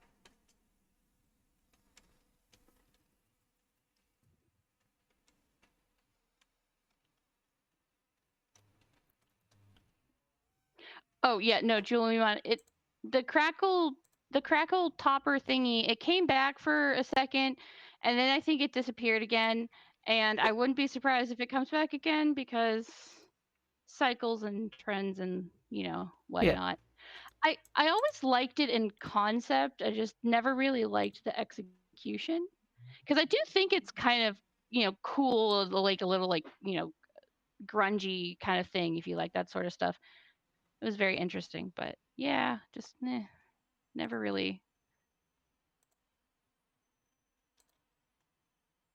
Oh yeah, no, Julian, the crackle the crackle topper thingy, it came back for a second, and then I think it disappeared again. And I wouldn't be surprised if it comes back again because cycles and trends and whatnot. I always liked it in concept. I just never really liked the execution because I do think it's kind of cool, like a little like grungy kind of thing if you like that sort of stuff. It was very interesting, but yeah, just never really.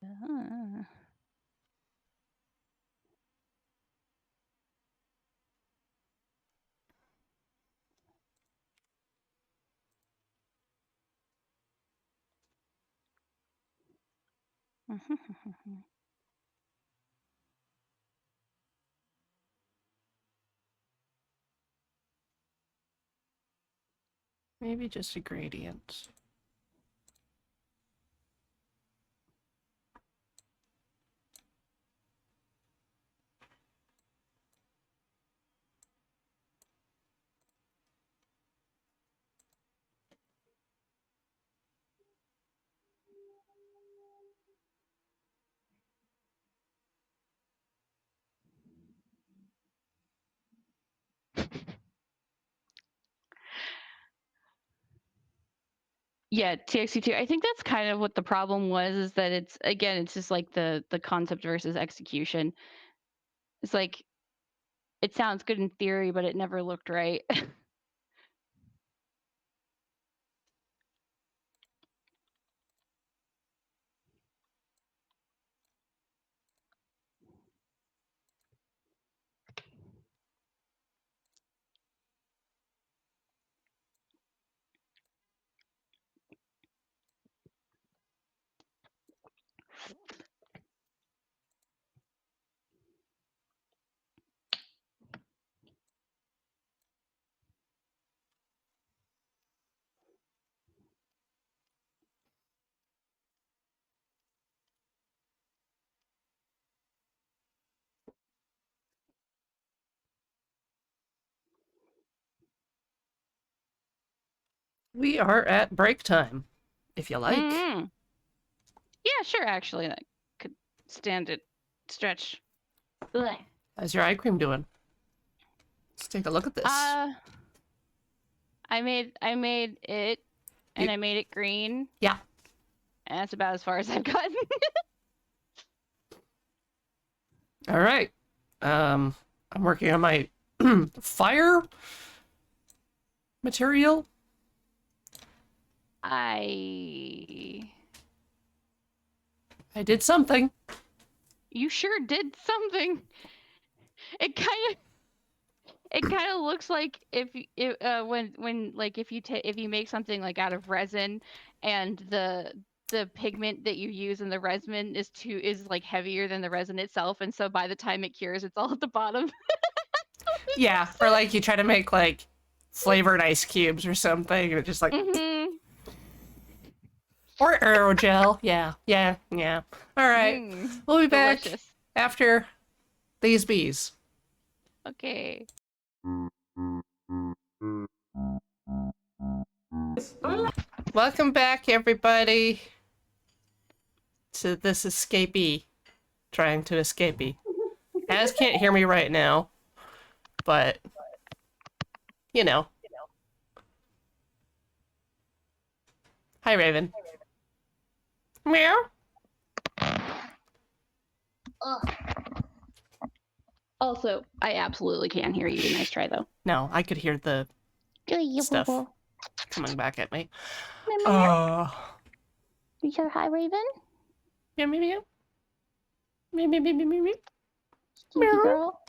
Uh, Maybe just a gradient. Yeah, TXT2. I think that's kind of what the problem was, is that it's just like the concept versus execution. It's like it sounds good in theory, but it never looked right. We are at break time, if you like. Mm-hmm. Yeah, sure. Actually, I could stand it. Stretch. Ugh. How's your eye cream doing? Let's take a look at this. I made it, and I made it green. Yeah. And that's about as far as I've gotten. All right. I'm working on my fire material. I did something. You sure did something. It kind of looks like if you make something like out of resin, and the pigment that you use in the resin is like heavier than the resin itself, and so by the time it cures, it's all at the bottom. Yeah, or like you try to make like flavored ice cubes or something, and it just like or aerogel. Yeah. All right, we'll be back Delicious. after these bees. Okay. Welcome back, everybody, to this escapee trying to escapee. Az can't hear me right now, but you know. Hi, Raven. Meow. Also, I absolutely can hear you. Nice try, though. No, I could hear the stuff coming back at me. You say hi, Raven? Meow, meow, meow. Meow, meow, meow, meow, meow. Stinky girl.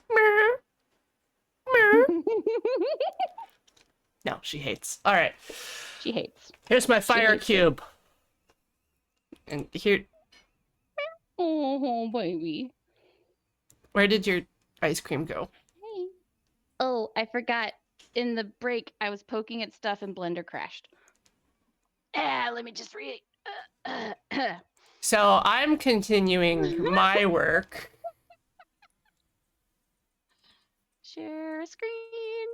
No, she hates. All right. She hates. Here's my fire cube. And here. Oh, baby. Where did your ice cream go? Hey. Oh, I forgot. In the break, I was poking at stuff and Blender crashed. Let me just read. So I'm continuing my work. Share a screen.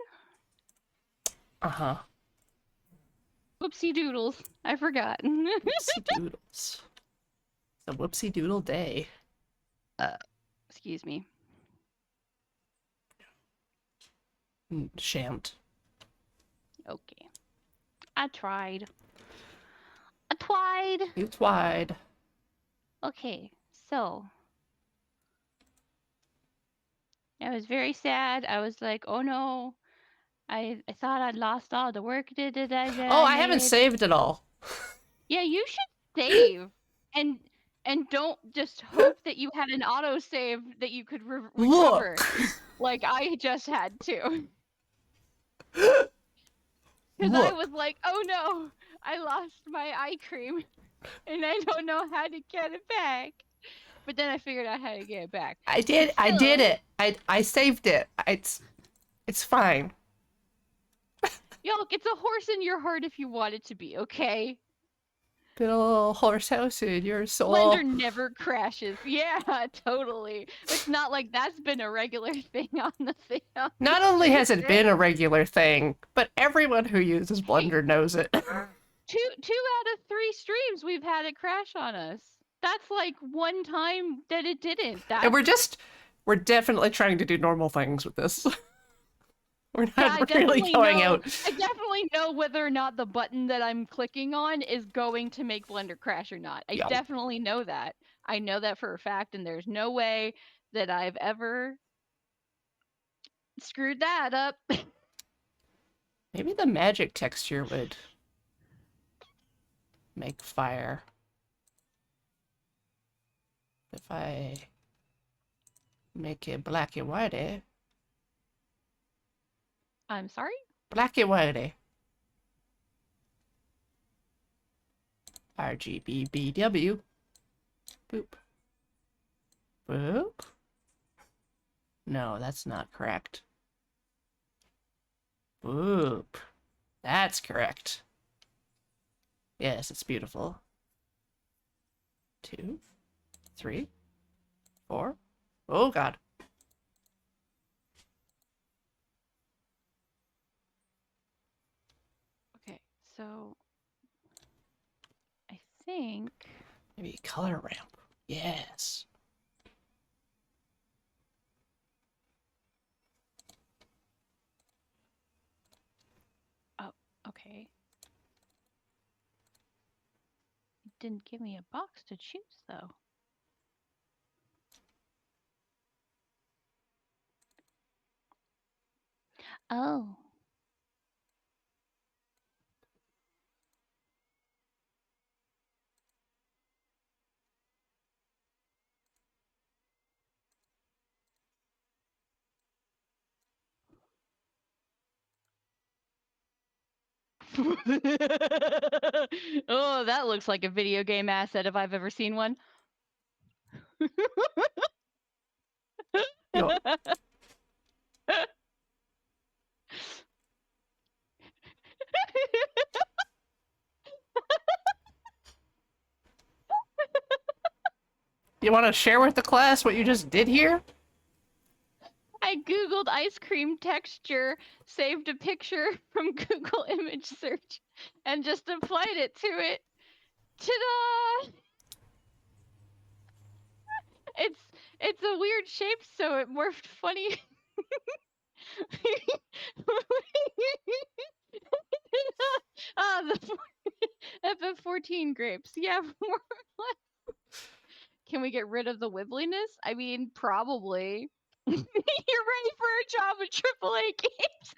Uh-huh. Whoopsie doodles. I forgot. Whoopsie doodles. It's a whoopsie doodle day. Excuse me. Shan't. Okay. I tried. I tried. You twied. Okay, so I was very sad. I was like, oh no. I thought I'd lost all the work that Oh, I I haven't made. saved it all. Yeah, you should save and don't just hope that you had an autosave that you could recover Look! like I just had to. Because I Look. was like, oh no, I lost my eye cream and I don't know how to get it back. But then I figured out how to get it back. I did Still, it. I saved it. It's fine. Yolk, it's a horse in your heart if you want it to be, okay? Been a little horse house in your soul. Blender never crashes. Yeah, totally. It's not like that's been a regular thing on the thing. Not only has it been a regular thing, but everyone who uses Blender knows it. Two out of 3 streams we've had it crash on us. That's like one time that it didn't. And we're definitely trying to do normal things with this. We're not really going out. I definitely know whether or not the button that I'm clicking on is going to make Blender crash or not. I definitely know that. I know that for a fact, and there's no way that I've ever screwed that up. Maybe the magic texture would make fire. If I make it black and whitey. I'm sorry? Black and whitey. RGBBW. Boop. Boop. No, that's not correct. Boop. That's correct. Yes, it's beautiful. 2, 3, 4. Oh, God. Okay, so I think Maybe color ramp. Yes. okay. It didn't give me a box to choose though. Oh. Oh, that looks like a video game asset if I've ever seen one. Yo. You want to share with the class what you just did here? I googled ice cream texture, saved a picture from Google image search, and just applied it to it. Ta-da! It's a weird shape, so it morphed funny. The FF14 grapes. Yeah, can we get rid of the wibbliness? I mean, probably. You're ready for a job at AAA games.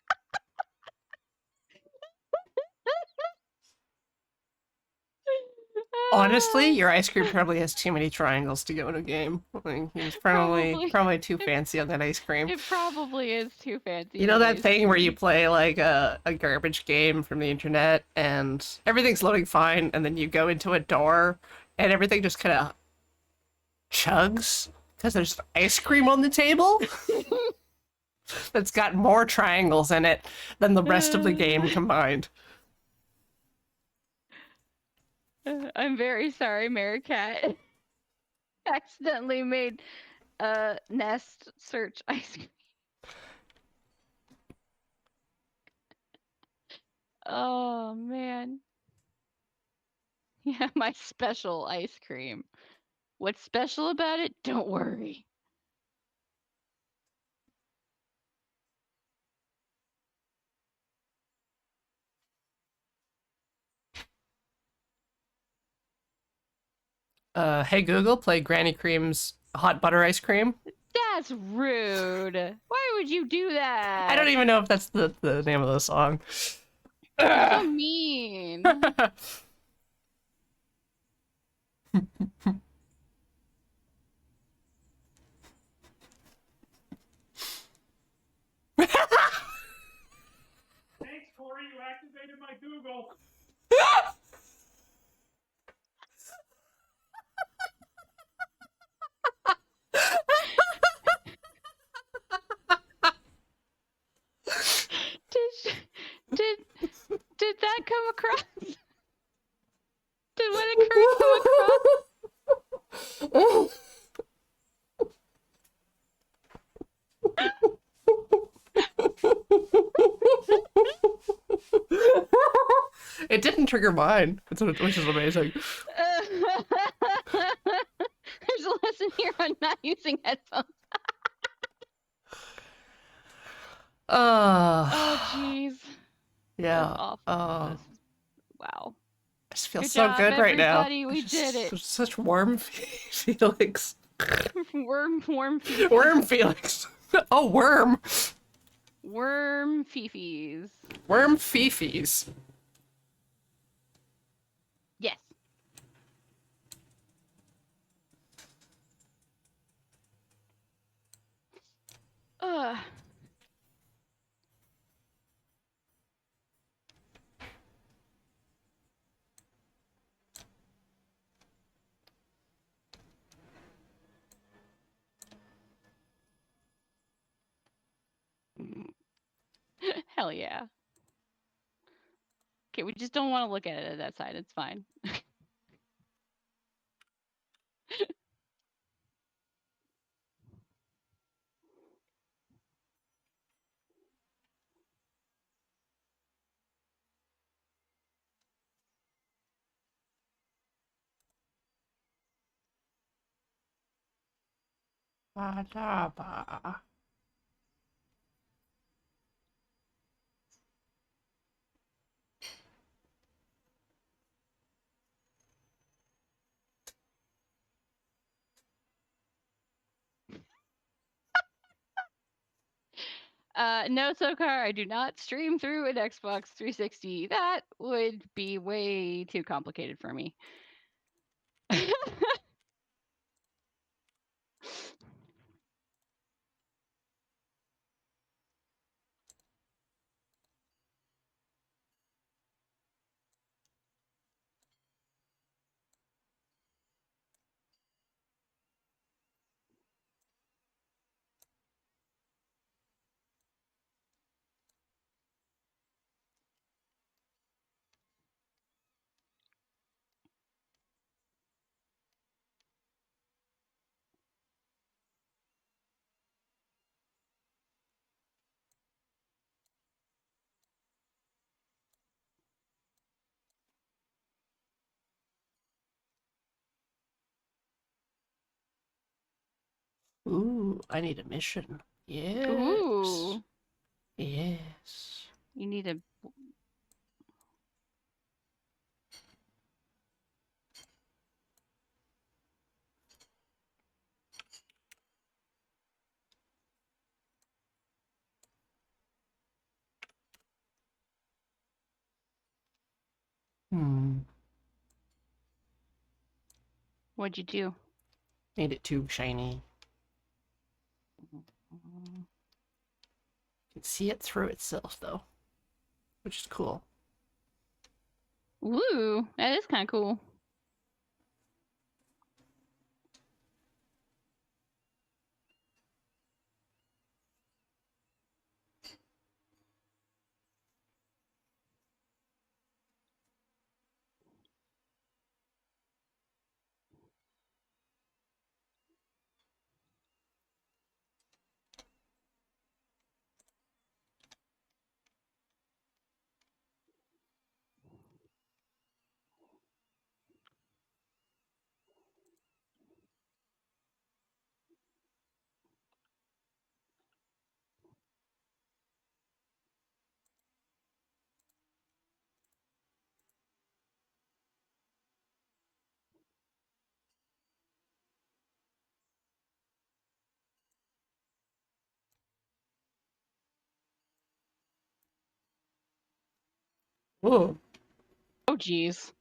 Honestly, your ice cream probably has too many triangles to go in a game. Like, it's probably too fancy on that ice cream. It probably is too fancy. You know that thing where you play like a garbage game from the internet and everything's loading fine, and then you go into a door and everything just kind of chugs because there's ice cream on the table that's got more triangles in it than the rest of the game combined. I'm very sorry, Meerkat. Accidentally made Nest search ice cream. Oh man. Yeah, my special ice cream. What's special about it? Don't worry. Hey Google, play Granny Cream's Hot Butter Ice Cream. That's rude. Why would you do that? I don't even know if that's the name of the song. That's so mean. Thanks, Corey. You activated my Google. Did did that come across? Did what occurred come across? It didn't trigger mine, which is amazing. There's a lesson here on not using headphones. Oh, jeez. Yeah. That's awful. Wow. I just feel Good so job, good right now. everybody. We did it. Such warm feelings. Worm feces. Worm feelings. Oh, worm. Worm fifis. Worm fifis. Yes. Ugh. Hell yeah. Okay, we just don't want to look at it at that side. It's fine. Ba-da-ba. No, Sokar, I do not stream through an Xbox 360. That would be way too complicated for me. Ooh, I need a mission. Yes. Ooh. Yes. You need a. Hmm. What'd you do? Made it too shiny. Mm-hmm. You can see it through itself, though, which is cool. Ooh, that is kind of cool. Ooh, Oh, jeez.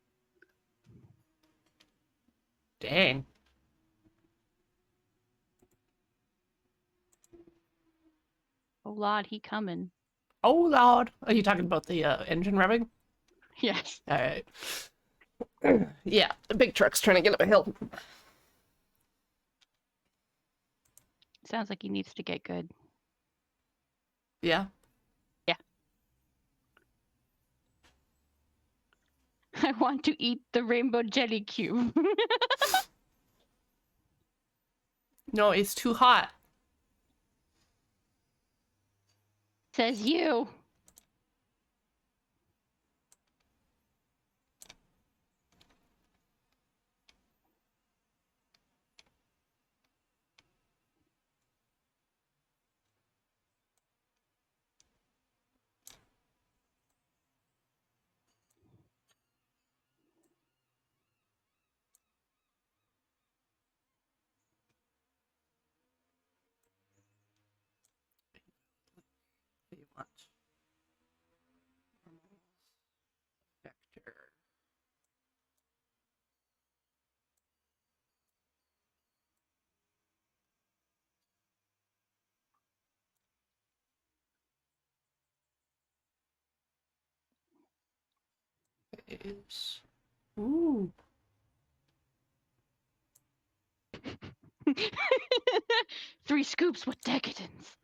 dang. Oh, Lord, he coming. Oh, Lord. Are you talking about the engine revving? Yes. All right. Yeah, the big truck's trying to get up a hill. Sounds like he needs to get good. Yeah. I want to eat the rainbow jelly cube. No, it's too hot. Says you. What do you want? Vector. Is. Ooh. 3 scoops with decadence.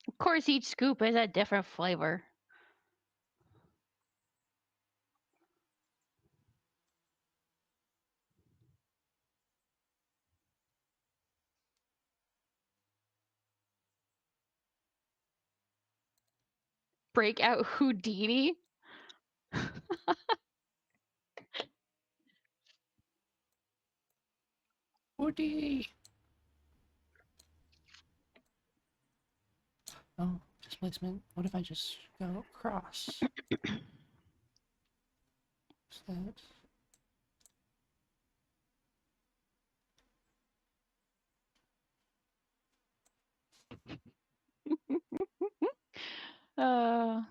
Of course, each scoop is a different flavor. Break out Houdini. Woody. Oh, displacement. What if I just go across? What's that? uh,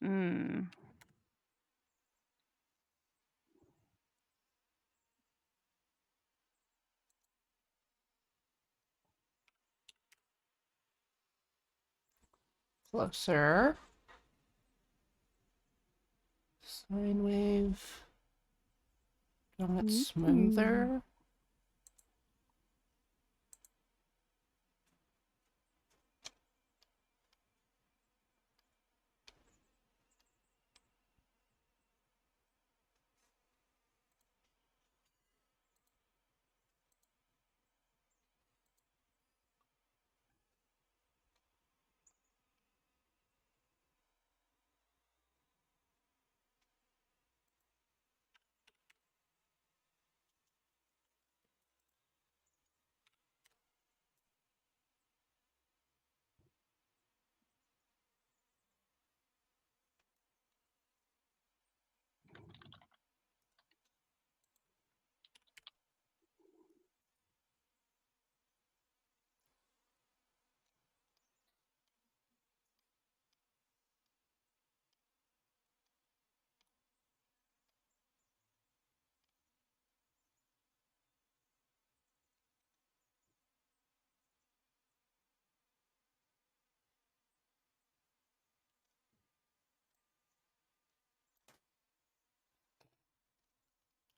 mm. Closer. Sine wave. Do I want it smoother?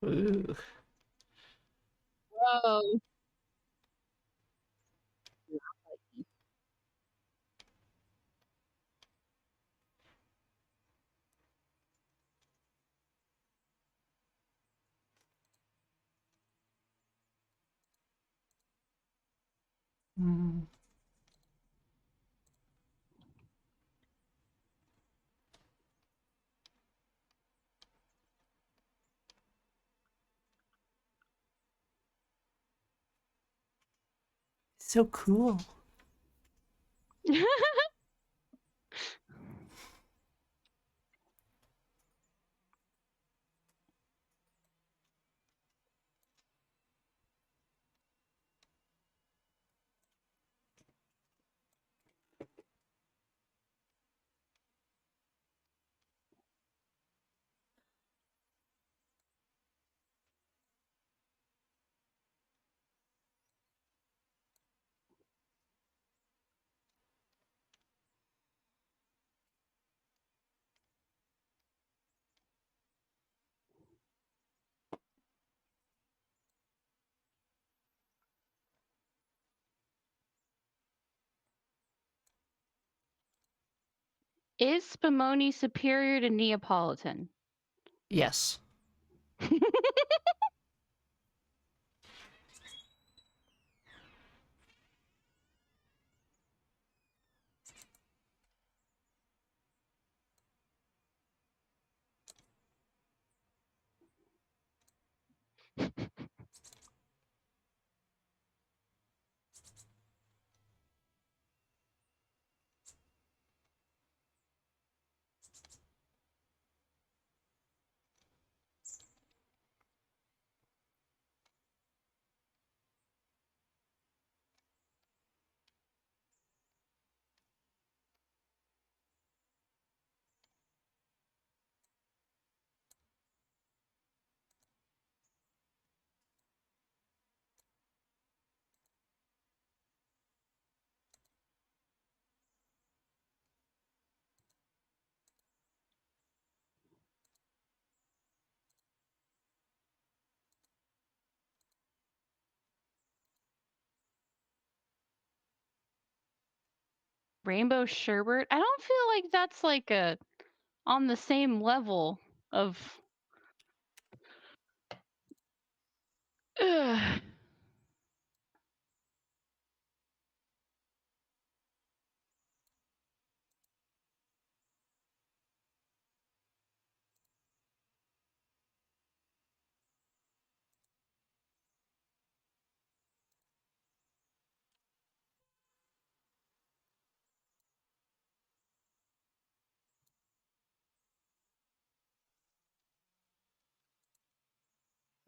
Ooh. Whoa. Mm. So cool. Is Spumoni superior to Neapolitan? Yes. Rainbow sherbet? I don't feel like that's like a on the same level of Ugh.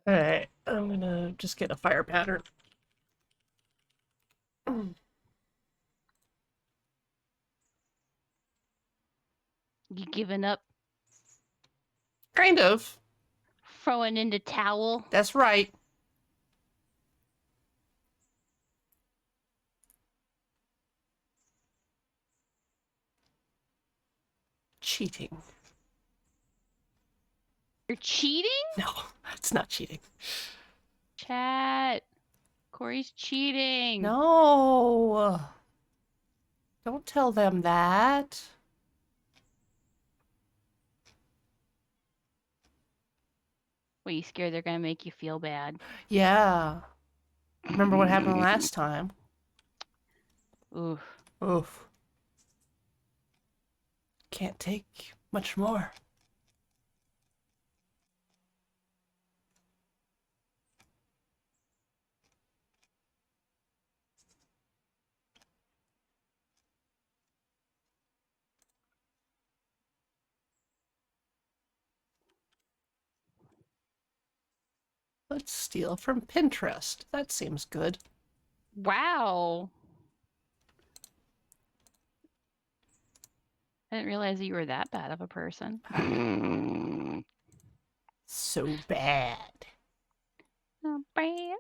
All right. I'm gonna just get a fire pattern. You giving up, Kind of. throwing in the towel? That's right. Cheating. You're cheating? No, it's not cheating. Chat. Corey's cheating. No. Don't tell them that. Were you scared they're gonna make you feel bad? Yeah. Remember what happened last time? Oof. Oof. Can't take much more. Let's steal from Pinterest. That seems good. Wow. I didn't realize that you were that bad of a person. So bad. Not bad.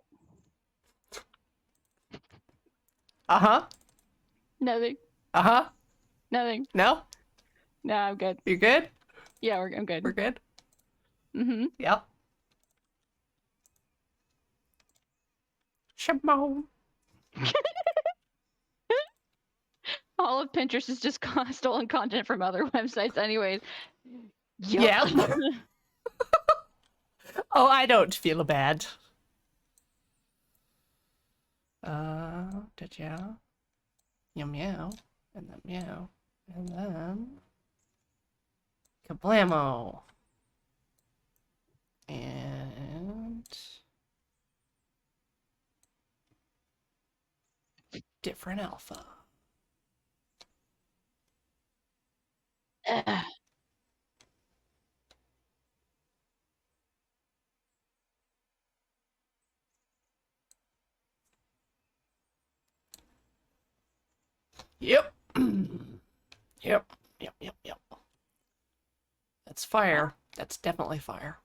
Uh-huh. Nothing. Uh-huh. Nothing. No? No, I'm good. You good? Yeah, I'm good. We're good? Mm-hmm. Yep. Shimon. All of Pinterest is just stolen content from other websites, anyways. Yep. Oh, I don't feel bad. Did ya? Meow meow. And then meow. And then. Kablamo. And. Different alpha. Ugh. Yep. Yep. Yep. Yep. Yep. That's fire. That's definitely fire.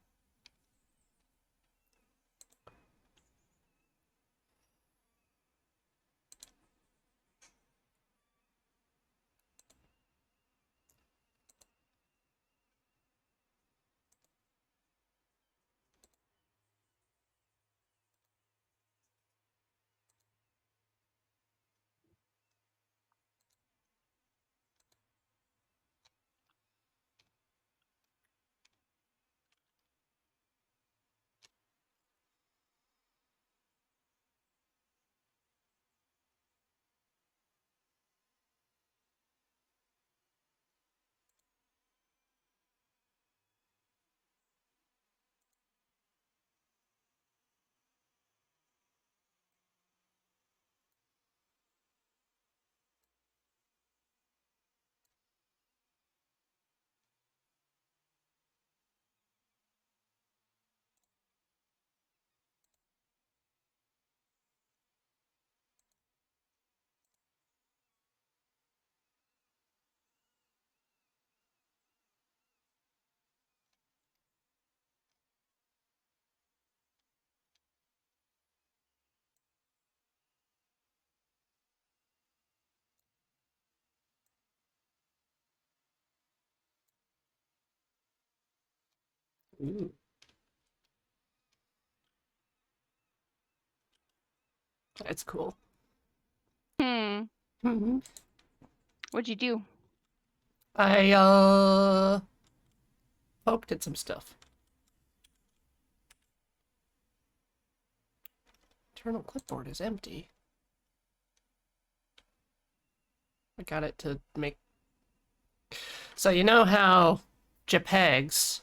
Ooh. That's cool. Hmm. Mm-hmm. What'd you do? I poked at some stuff. Internal clipboard is empty. I got it to make. So you know how JPEGs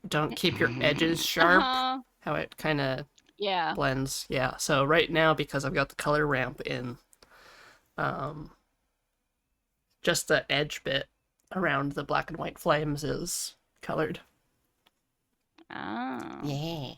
don't keep your edges sharp? Uh-huh. How it kind of Yeah. blends. Yeah. So right now, because I've got the color ramp in, um, just the edge bit around the black and white flames is colored. Oh. Yeah.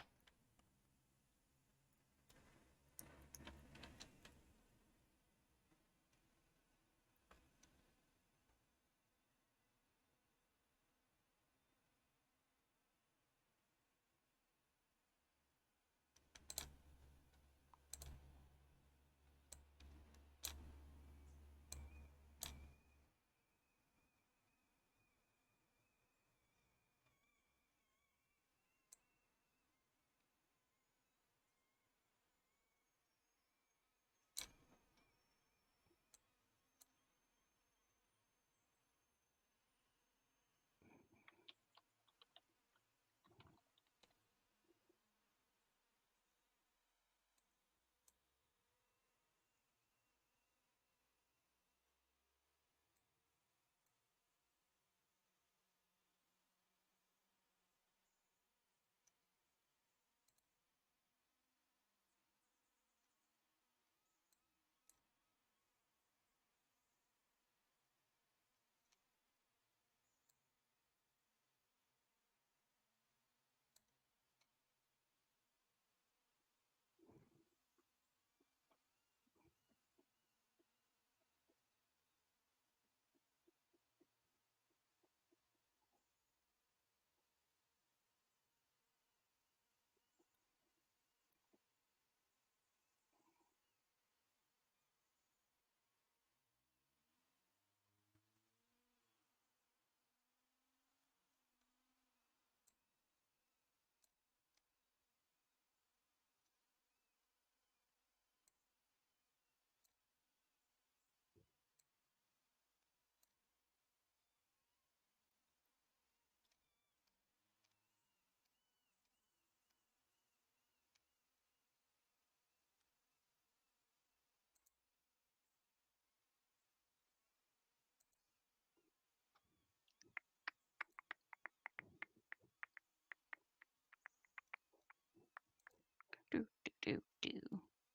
do do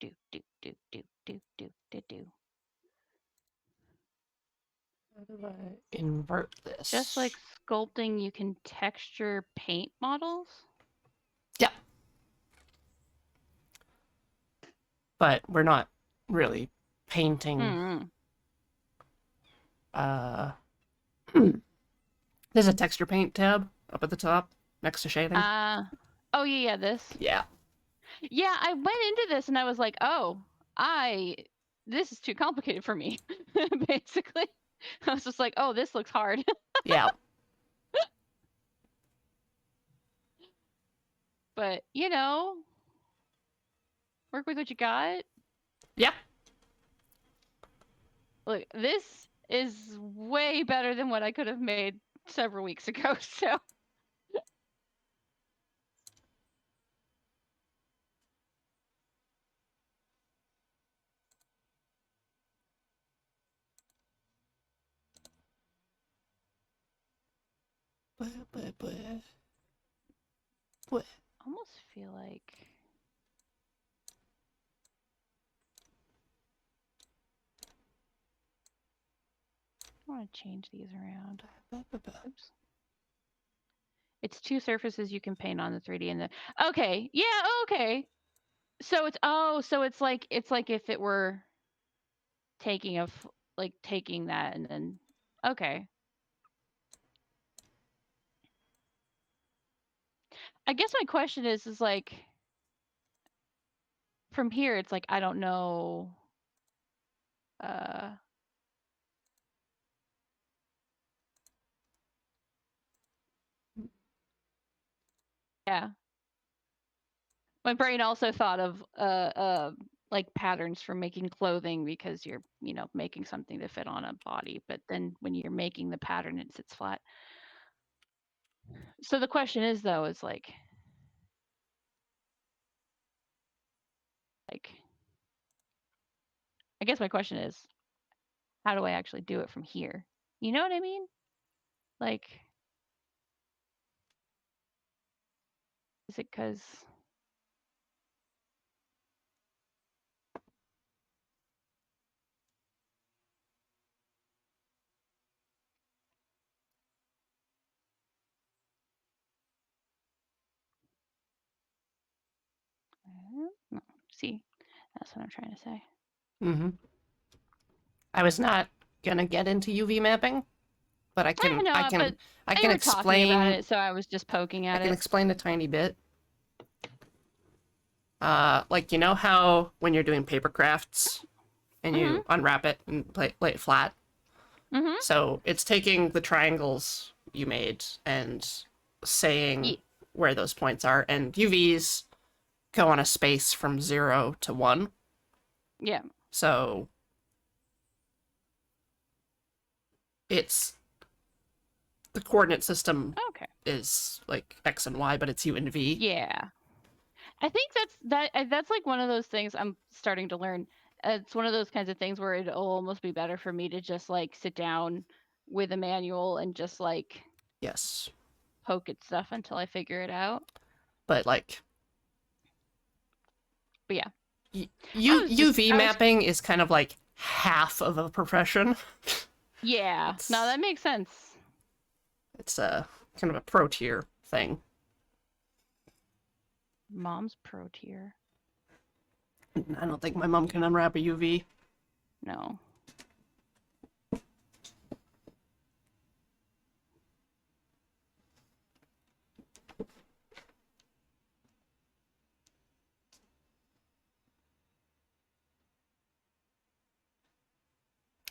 do do do do do do do do. How do I invert this? Just like sculpting, you can texture paint models. Yeah. But we're not really painting. Mm. There's a texture paint tab up at the top next to shading. Oh yeah, this. Yeah. Yeah, I went into this and I was like, oh, this is too complicated for me. Basically, I was just like, oh, this looks hard. Yeah. But work with what you got. Yeah. Look, this is way better than what I could have made several weeks ago. So. Almost feel like I want to change these around. Oops. It's two surfaces you can paint on the 3D and the. Okay, yeah, okay. So it's like if it were taking taking that and then okay. I guess my question is like from here it's like I don't know yeah. My brain also thought of like patterns for making clothing because you're, making something to fit on a body, but then when you're making the pattern it sits flat. So the question is though is like I guess my question is how do I actually do it from here? You know what I mean? Like is it cuz no, see, that's what I'm trying to say. Mm-hmm. I was not gonna get into UV mapping, but I can know, I can but I they can were talking about explain it, so I was just poking I at can it. explain a tiny bit. Like you know how when you're doing paper crafts and you unwrap it and lay it flat. Mhm. So it's taking the triangles you made and saying Yeah. where those points are, and UVs go on a space from 0 to 1. Yeah. So it's the coordinate system Okay. is like X and Y, but it's U and V. Yeah. I think that's like one of those things I'm starting to learn. It's one of those kinds of things where it'll almost be better for me to just like sit down with a manual and just like Yes. poke at stuff until I figure it out. But like But yeah. UV mapping is kind of like half of a profession. Yeah. No, that makes sense. It's a kind of a pro tier thing. Mom's pro tier. I don't think my mom can unwrap a UV. No.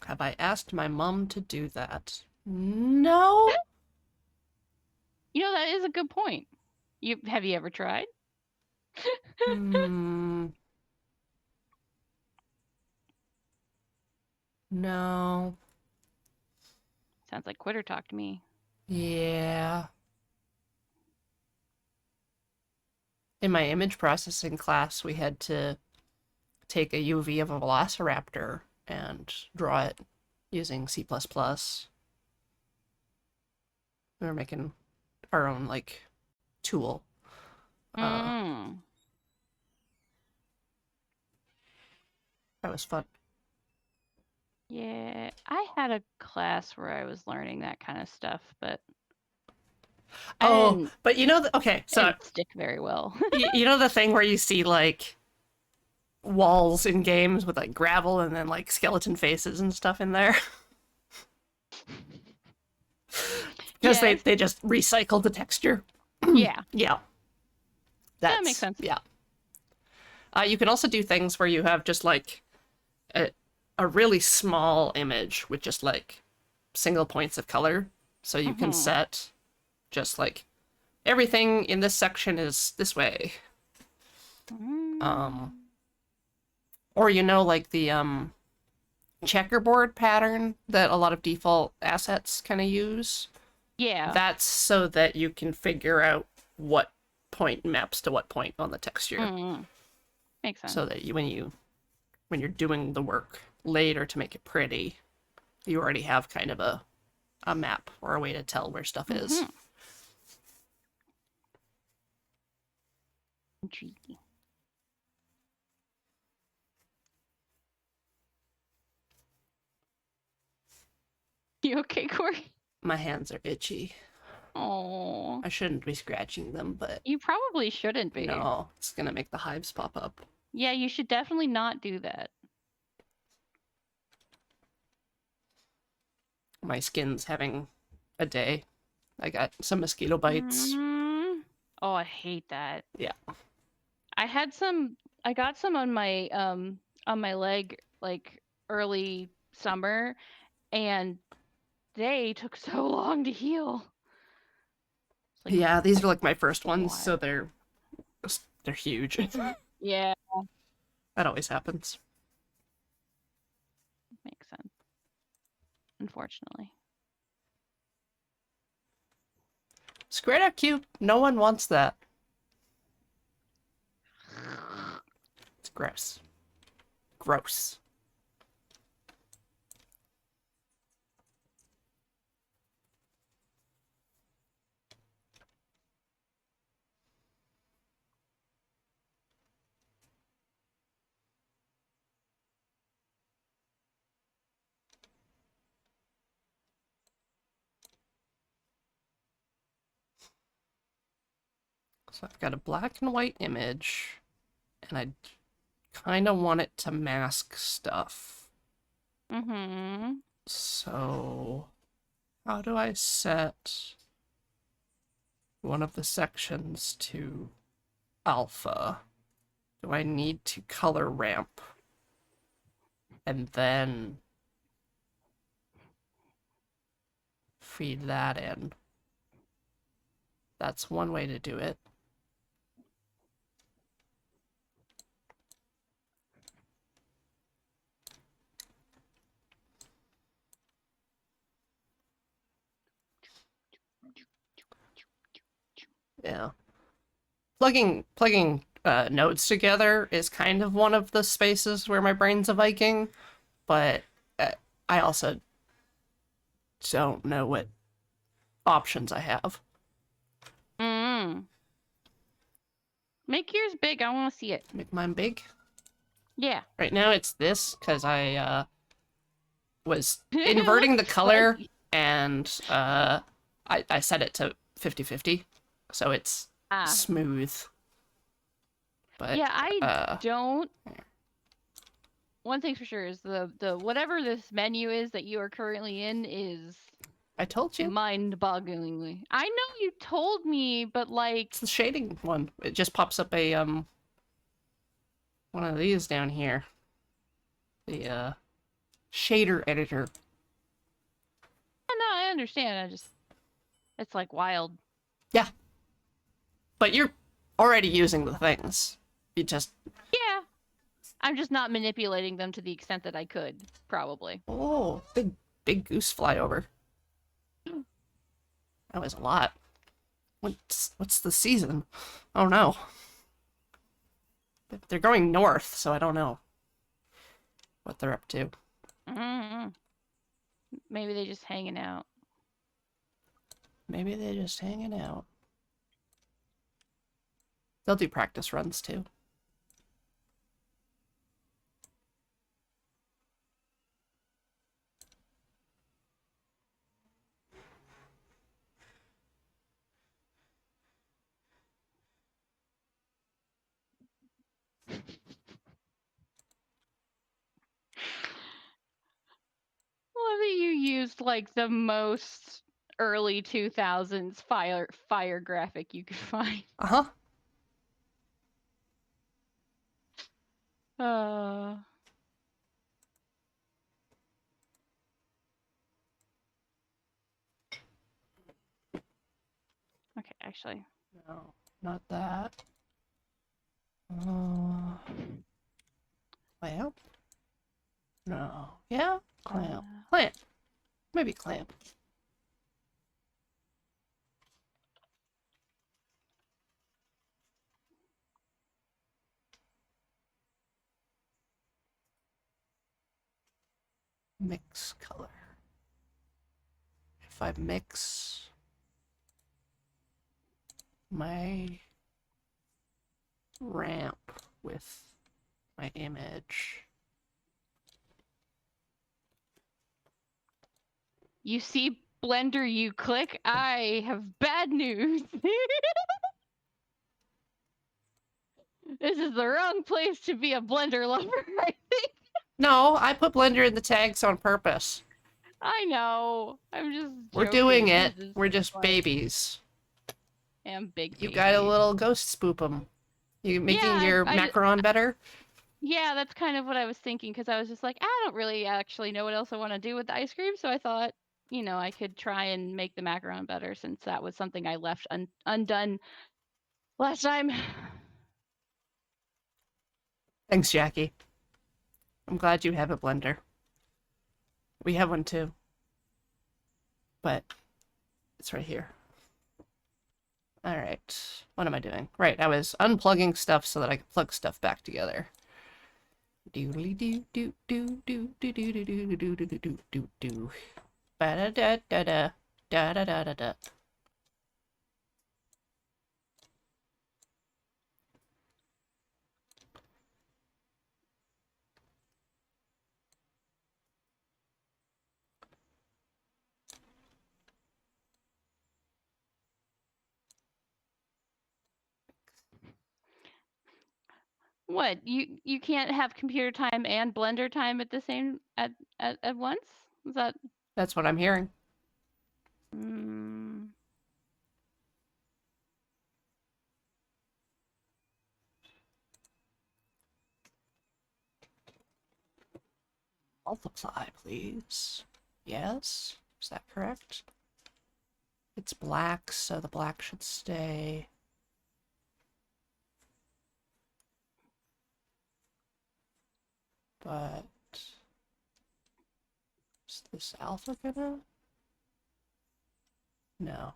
Have I asked my mom to do that? No. That is a good point. Have you ever tried? No. Sounds like quitter talk to me. Yeah. In my image processing class, we had to take a UV of a velociraptor and draw it using C++. We were making our own, like, tool. That was fun. Yeah, I had a class where I was learning that kind of stuff, but I Oh, didn't, but you know, okay, so didn't stick very well. you know the thing where you see like walls in games with like gravel and then like skeleton faces and stuff in there because Yes. they just recycled the texture. Yeah, Yeah, that makes sense. Yeah. You can also do things where you have just like a, a really small image with just like single points of color. So you can Mhm. set just like everything in this section is this way. Mm. Or you know, like the checkerboard pattern that a lot of default assets kind of use. Yeah. That's so that you can figure out what point maps to what point on the texture. Mm. Makes sense. So that when you're doing the work later to make it pretty, you already have kind of a map or a way to tell where stuff is. Mhm. Intriguing. You okay, Corey? My hands are itchy. Oh, I shouldn't be scratching them, but you probably shouldn't be. no, it's gonna make the hives pop up. Yeah, you should definitely not do that. My skin's having a day. I got some mosquito bites. Mhm. Oh, I hate that. Yeah. I got some on my leg like early summer, and they took so long to heal. It's like, Yeah, these are like my first ones, why? so they're huge. Yeah, That always happens. makes sense. Unfortunately. Squared out cube. No one wants that. It's gross. Gross. So I've got a black and white image, and I kind of want it to mask stuff. Mm-hmm. So, how do I set one of the sections to alpha? Do I need to color ramp? And then feed that in. That's one way to do it. Yeah. Plugging nodes together is kind of one of the spaces where my brain's a Viking, but I also don't know what options I have. Mm. Make yours big. I want to see it. Make mine big. Yeah. Right now it's this because I was inverting the color Spicy. and I set it to 50-50, so it's Ah. smooth. But Yeah, I uh, don't. One thing's for sure is the whatever this menu is that you are currently in is I told you mind-bogglingly. I know you told me, but like, it's the shading one. It just pops up a one of these down here. The shader editor. no, I understand. It's like wild. Yeah. But you're already using the things. You just Yeah. I'm just not manipulating them to the extent that I could, probably. oh, big goose flyover. That was a lot. What's the season? Oh no. They're going north, so I don't know what they're up to. Mm-hmm. Maybe they're just hanging out. Maybe they're just hanging out. They'll do practice runs too. like the most early 2000s fire graphic you could find. Uh-huh. Uh, okay, actually. No, not that. Clamp? No. Yeah? Clamp. Clamp. Maybe clamp. Mix color. If I mix my ramp with my image. You see Blender, you click. I have bad news. This is the wrong place to be a Blender lover, I think. No, I put Blender in the tags on purpose. I know. I'm just We're joking. doing it. This is We're just like- babies. I'm big You baby. got a little ghost spoop 'em. You making Yeah, your I- macaron better? Yeah, that's kind of what I was thinking because I was just like, I don't really actually know what else I want to do with the ice cream, so I thought, I could try and make the macaron better since that was something I left undone last time. Thanks, Jackie. I'm glad you have a blender. We have one too. But it's right here. Alright. What am I doing? Right, I was unplugging stuff so that I could plug stuff back together. Doodly doo doo doo doo doo doo doo doo doo doo doo doo doo. Ba da da da da da da da da da. What? You can't have computer time and Blender time at the same at once? Is that That's what I'm hearing. mm, Multiply, please. Yes? Is that correct? It's black, so the black should stay. But is this alpha gonna? No.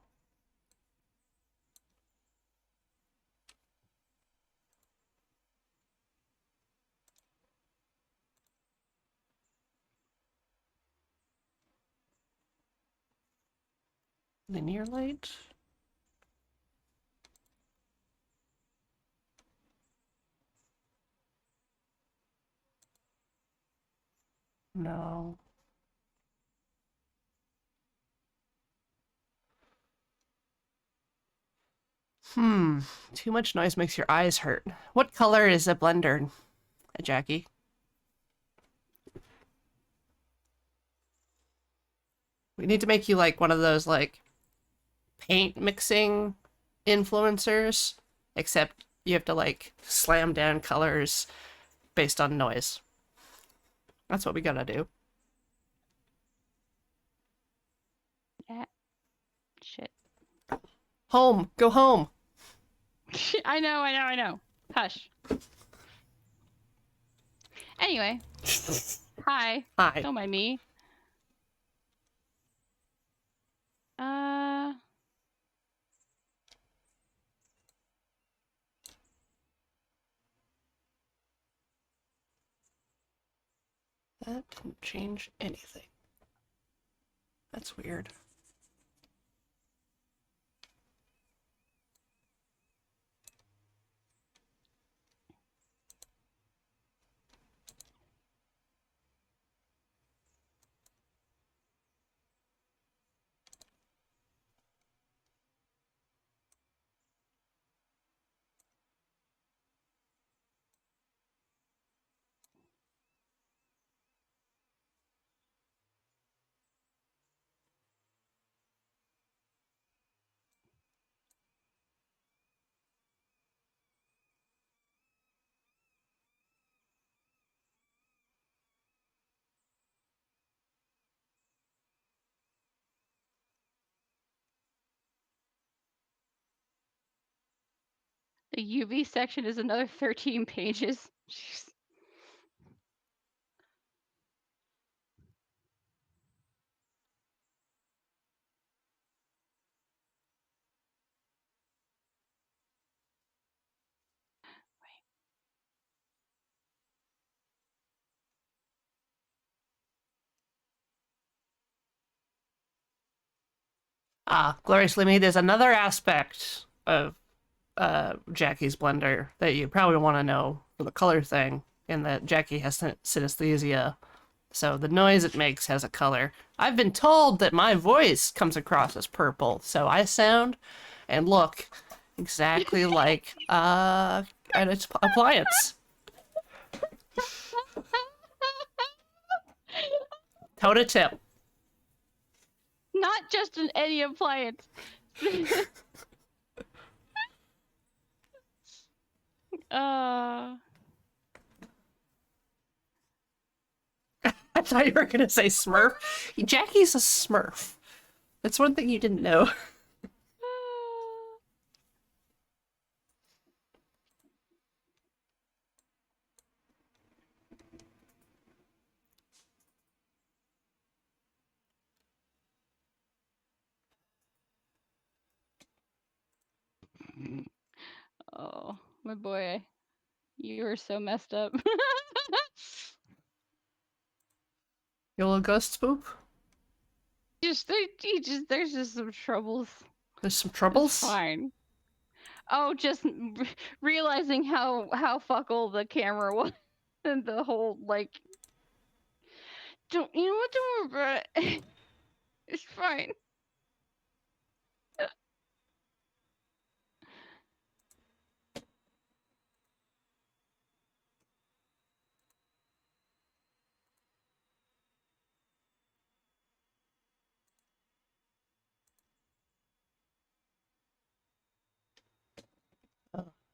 Linear light? No. Too much noise makes your eyes hurt. What color is a blender, Jackie? We need to make you like one of those like paint mixing influencers, except you have to like slam down colors based on noise. That's what we gotta do. shit. Home! Go home! I know. Hush. Anyway. Hi. Hi. Don't mind me. That didn't change anything. That's weird. The UV section is another 13 pages. Jeez. Gloriously Me, there's another aspect of Jackie's blender that you probably want to know for the color thing, in that Jackie has synesthesia, so the noise it makes has a color. I've been told that my voice comes across as purple, so I sound and look exactly like an appliance. Toe to tip. Not just an any appliance. uh I thought you were gonna say Smurf. Jackie's a Smurf. That's one thing you didn't know. Oh, my boy. You are so messed up. You little ghost spook? There's just some troubles. There's some It's troubles? fine. Oh, just realizing how fuckle the camera was and the whole like. Don't you know what? Don't worry about it. It's fine.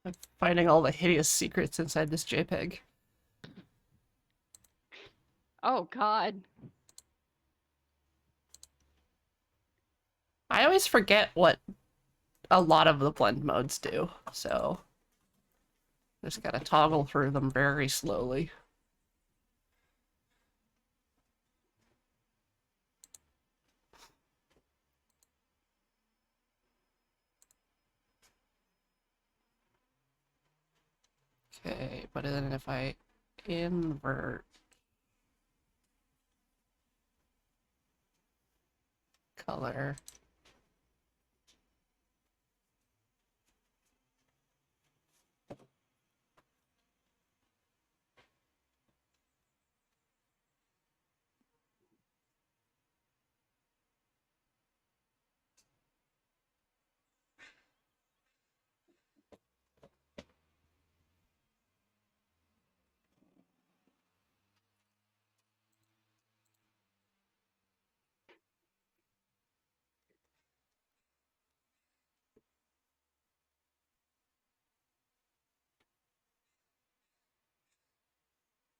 I'm finding all the hideous secrets inside this JPEG. Oh God. I always forget what a lot of the blend modes do, so just gotta toggle through them very slowly. Okay, but then if I invert color,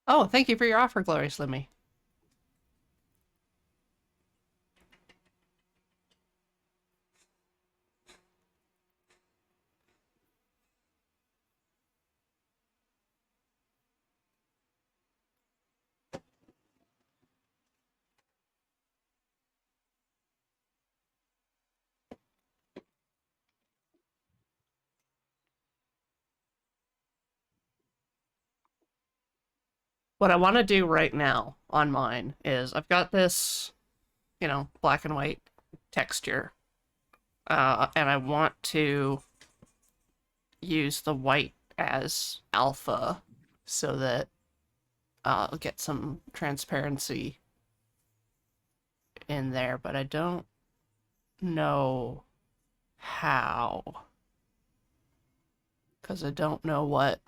oh, thank you for your offer, Glorious Limmy. What I want to do right now on mine is I've got this, you know, black and white texture, and I want to use the white as alpha so that I'll get some transparency in there, but I don't know how, because I don't know what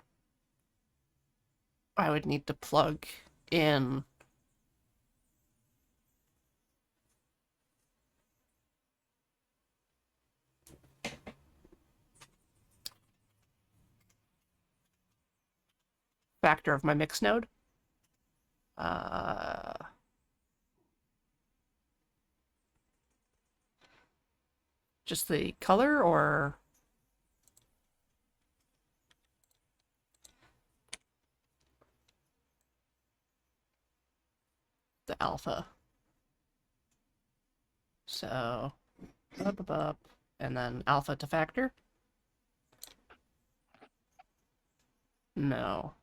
I would need to plug in. Factor of my mix node. Just the color, or the alpha. So, up, and then alpha to factor? No.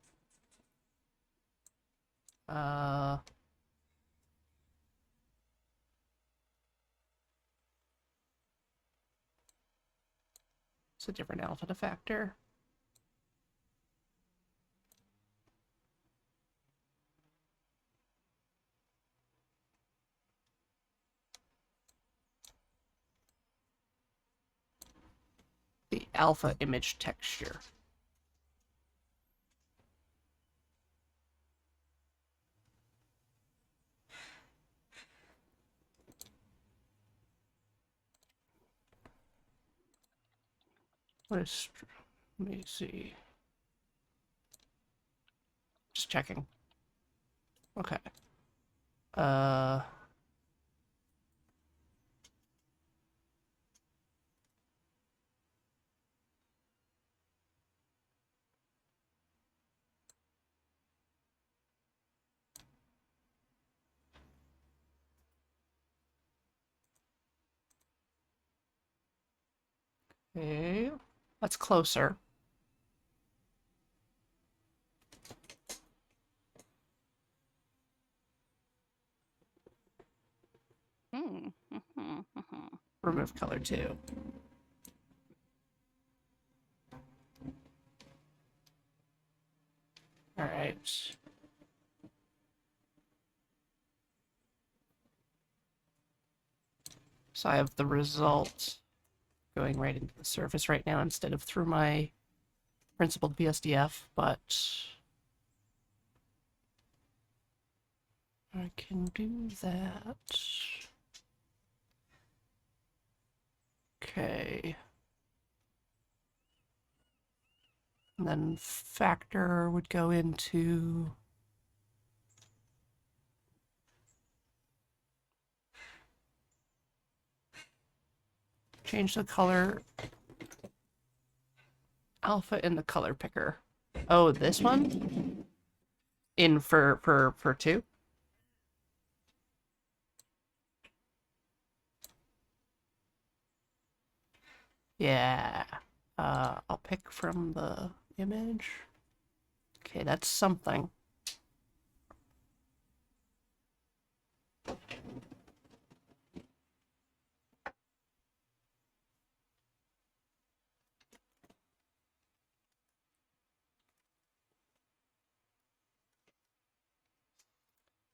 It's a different alpha to factor. The alpha image texture. What is, let me see. Just checking. Okay. Okay, that's closer. Remove color 2. All right. So I have the result going right into the surface right now instead of through my principled BSDF, but I can do that. Okay. And then factor would go into change the color alpha in the color picker. Oh, this one? In for 2? Yeah. I'll pick from the image. Okay, that's something.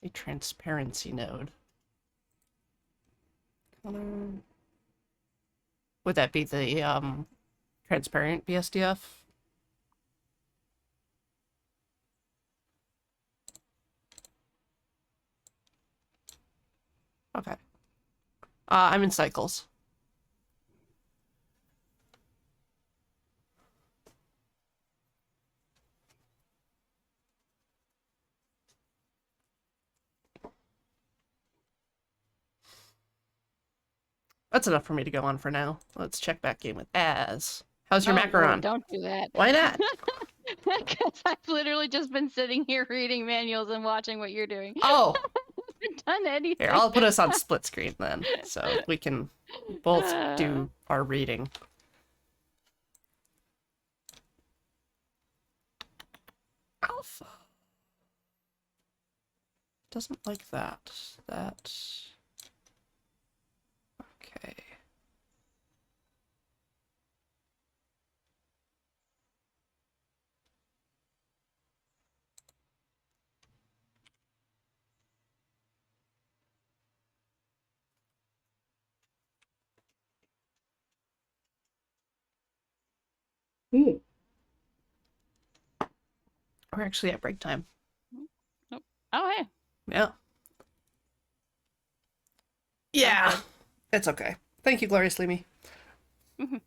A transparency node. Color. Would that be the transparent BSDF? Okay. I'm in cycles. That's enough for me to go on for now. Let's check back in with Az. How's your macaron? Don't do that. Why not? Because I've literally just been sitting here reading manuals and watching what you're doing. Oh! I haven't done anything. Here, I'll put us on split screen then, so we can both do our reading. Alpha. Doesn't like that. That's... Okay. Ooh. We're actually at break time. Oh, hey. Yeah. Yeah. It's okay. Thank you, Glorious Leamy. Anyway,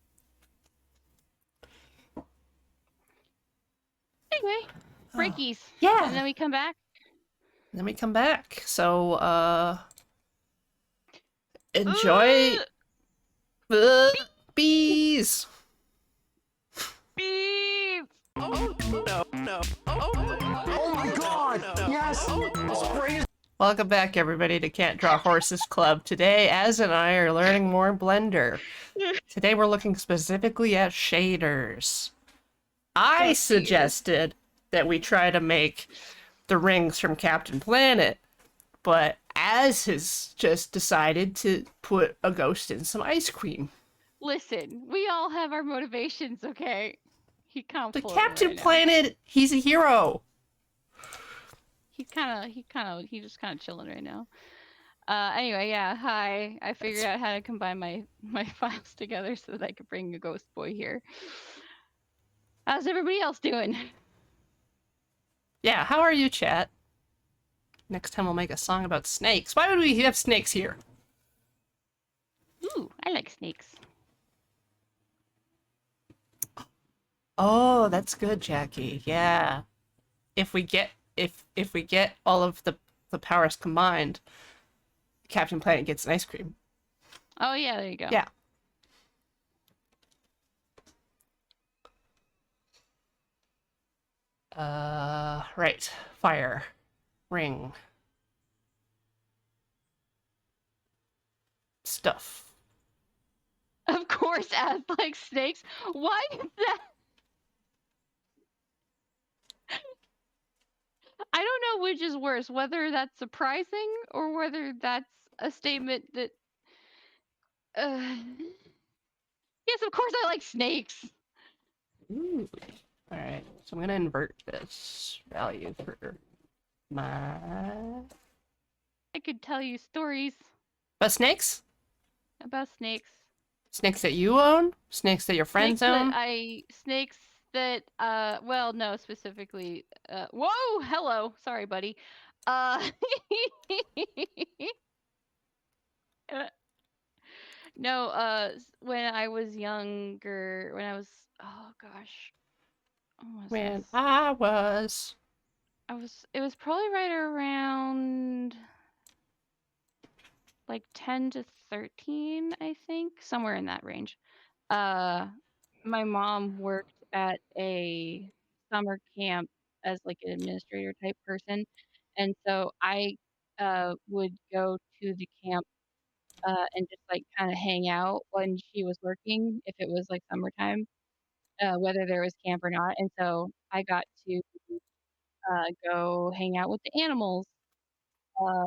breakies. Yeah. And then we come back. Then we come back. So, enjoy the bees. Beep. Oh my god! Yes! Spray Welcome back, everybody, to Can't Draw Horses Club. Today, Az and I are learning more Blender. Today, we're looking specifically at shaders. I Oh, suggested that we try to make the rings from Captain Planet, but Az has just decided to put a ghost in some ice cream. Listen, we all have our motivations, okay? He can't The float Captain right now. Planet, he's a hero. He's just kind of chilling right now. Anyway, yeah, hi. I figured out how to combine my files together so that I could bring a ghost boy here. How's everybody else doing? Yeah, how are you, chat? Next time we'll make a song about snakes. Why would we have snakes here? Ooh, I like snakes. Oh, that's good, Jackie. Yeah. If we get if we get all of the powers combined, Captain Planet gets an ice cream. Oh yeah, there you go. Yeah. Right. Fire. Ring. Stuff. Of course, as like snakes. Why is that? I don't know which is worse, whether that's surprising or whether that's a statement that. Yes, of course I like snakes. Ooh. All right. So I'm gonna invert this value for my. I could tell you stories But snakes? about snakes. Snakes that you own? Snakes that your friends own? Snakes that well no specifically whoa hello sorry buddy uh no when I was younger when I was oh gosh when was When this? I was. It was probably right around like 10 to 13 I think somewhere in that range. My mom worked at a summer camp as like an administrator type person, and so I would go to the camp and just like kind of hang out when she was working if it was like summertime, whether there was camp or not. And so I got to go hang out with the animals, uh,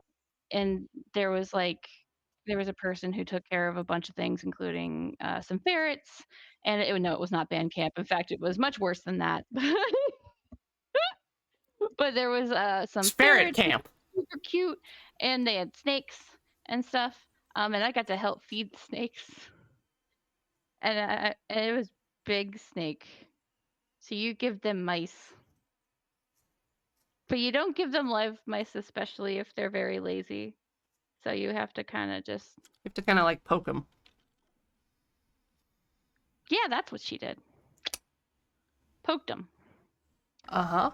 and there was a person who took care of a bunch of things, including some ferrets. And no, it was not band camp. In fact, it was much worse than that. But there was some Ferret ferrets, camp. super cute, and they had snakes and stuff. And I got to help feed the snakes, and it was big snake. So you give them mice, but you don't give them live mice, especially if they're very lazy. So you have to kind of just You have to kind of like poke them. yeah, that's what she did. Poked them. Uh huh.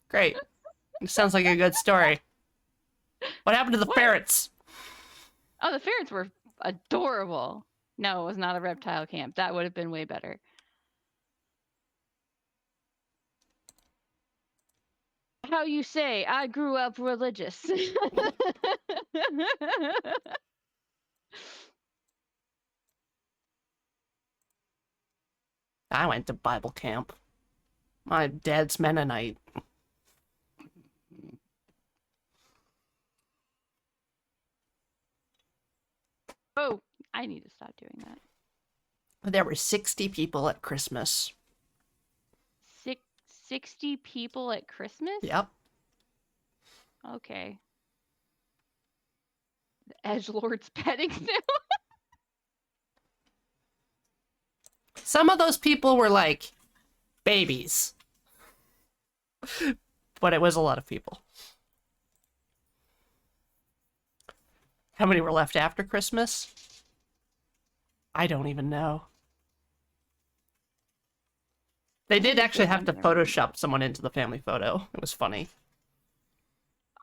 Great. It sounds like a good story. What happened to the What? ferrets? Oh, the ferrets were adorable. No, it was not a reptile camp. That would have been way better. How you say? I grew up religious. I went to Bible camp. My dad's Mennonite. Oh, I need to stop doing that. There were 60 people at Christmas. 60 people at Christmas? Yep. Okay. The edgelord's petting zoo. Some of those people were like babies. But it was a lot of people. How many were left after Christmas? I don't even know. They did actually have to Photoshop someone into the family photo. It was funny.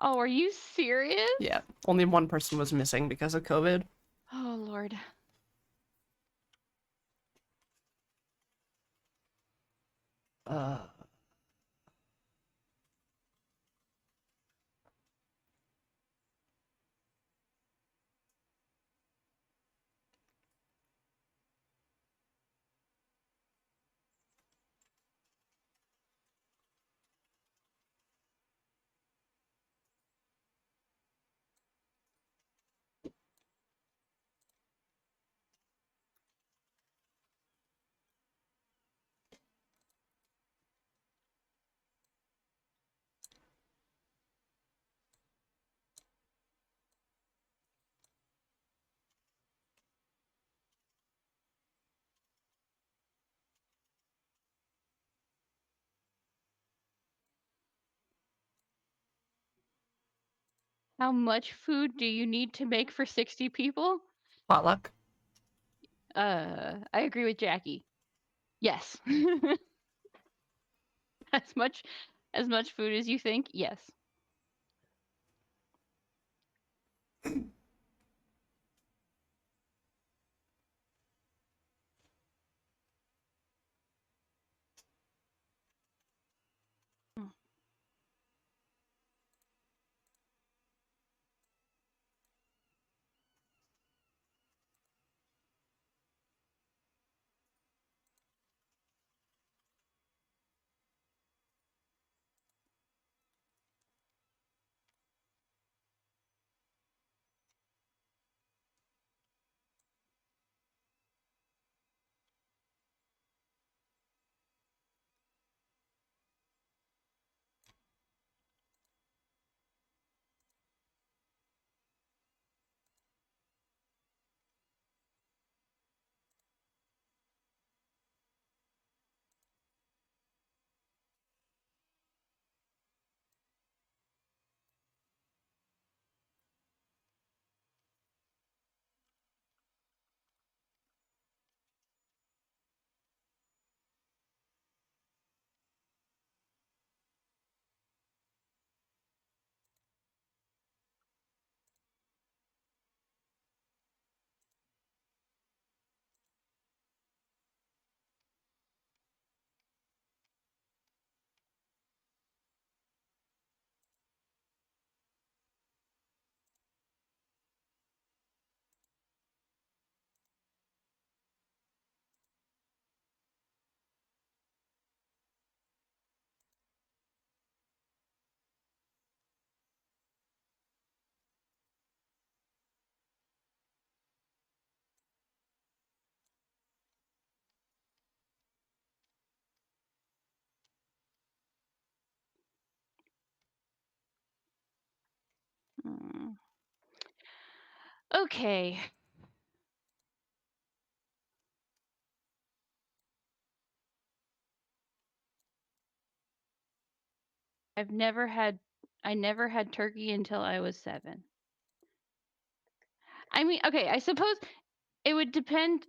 Oh, are you serious? Yeah, only one person was missing because of COVID. Oh, Lord. How much food do you need to make for 60 people? Potluck. I agree with Jackie. Yes. as much food as you think? Yes. Mm. Okay. I never had turkey until I was 7. I mean, okay, I suppose it would depend.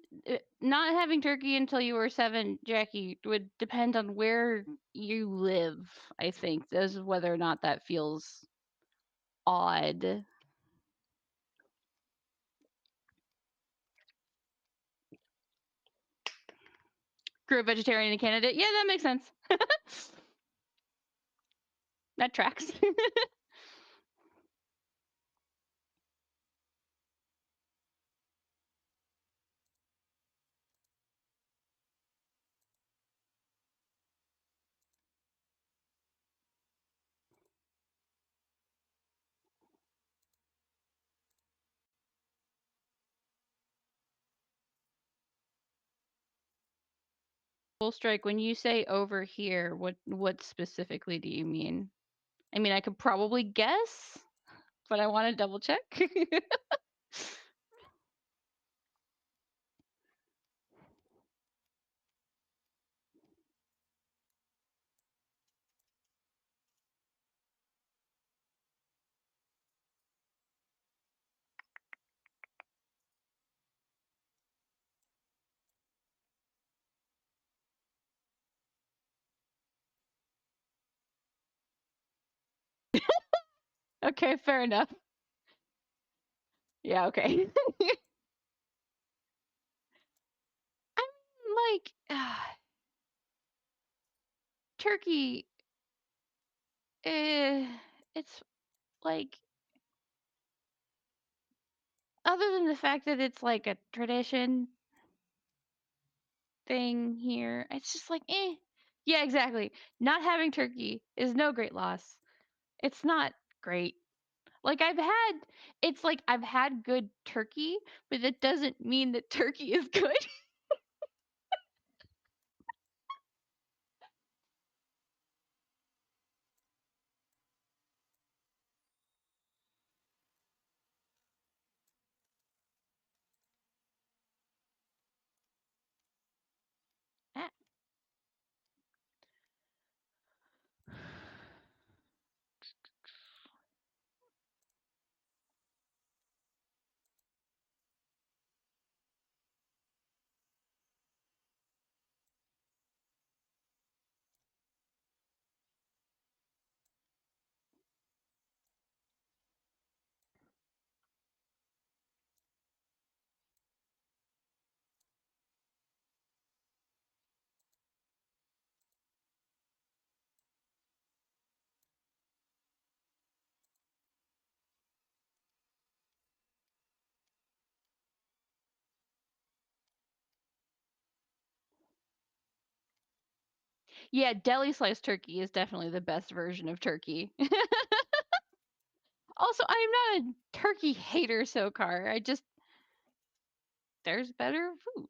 Not having turkey until you were 7, Jackie, would depend on where you live, I think, as whether or not that feels odd. Grew up vegetarian in Canada. Yeah, that makes sense. That tracks. Full strike, when you say over here, what specifically do you mean? I mean, I could probably guess, but I want to double check. Okay, fair enough. Yeah, okay. I'm like, turkey, it's like, other than the fact that it's like a tradition thing here, it's just like, eh. Yeah, exactly. Not having turkey is no great loss. It's not great. Like it's like I've had good turkey, but that doesn't mean that turkey is good. Ah. Yeah, deli sliced turkey is definitely the best version of turkey. Also, I'm not a turkey hater, Sokar. I just there's better food.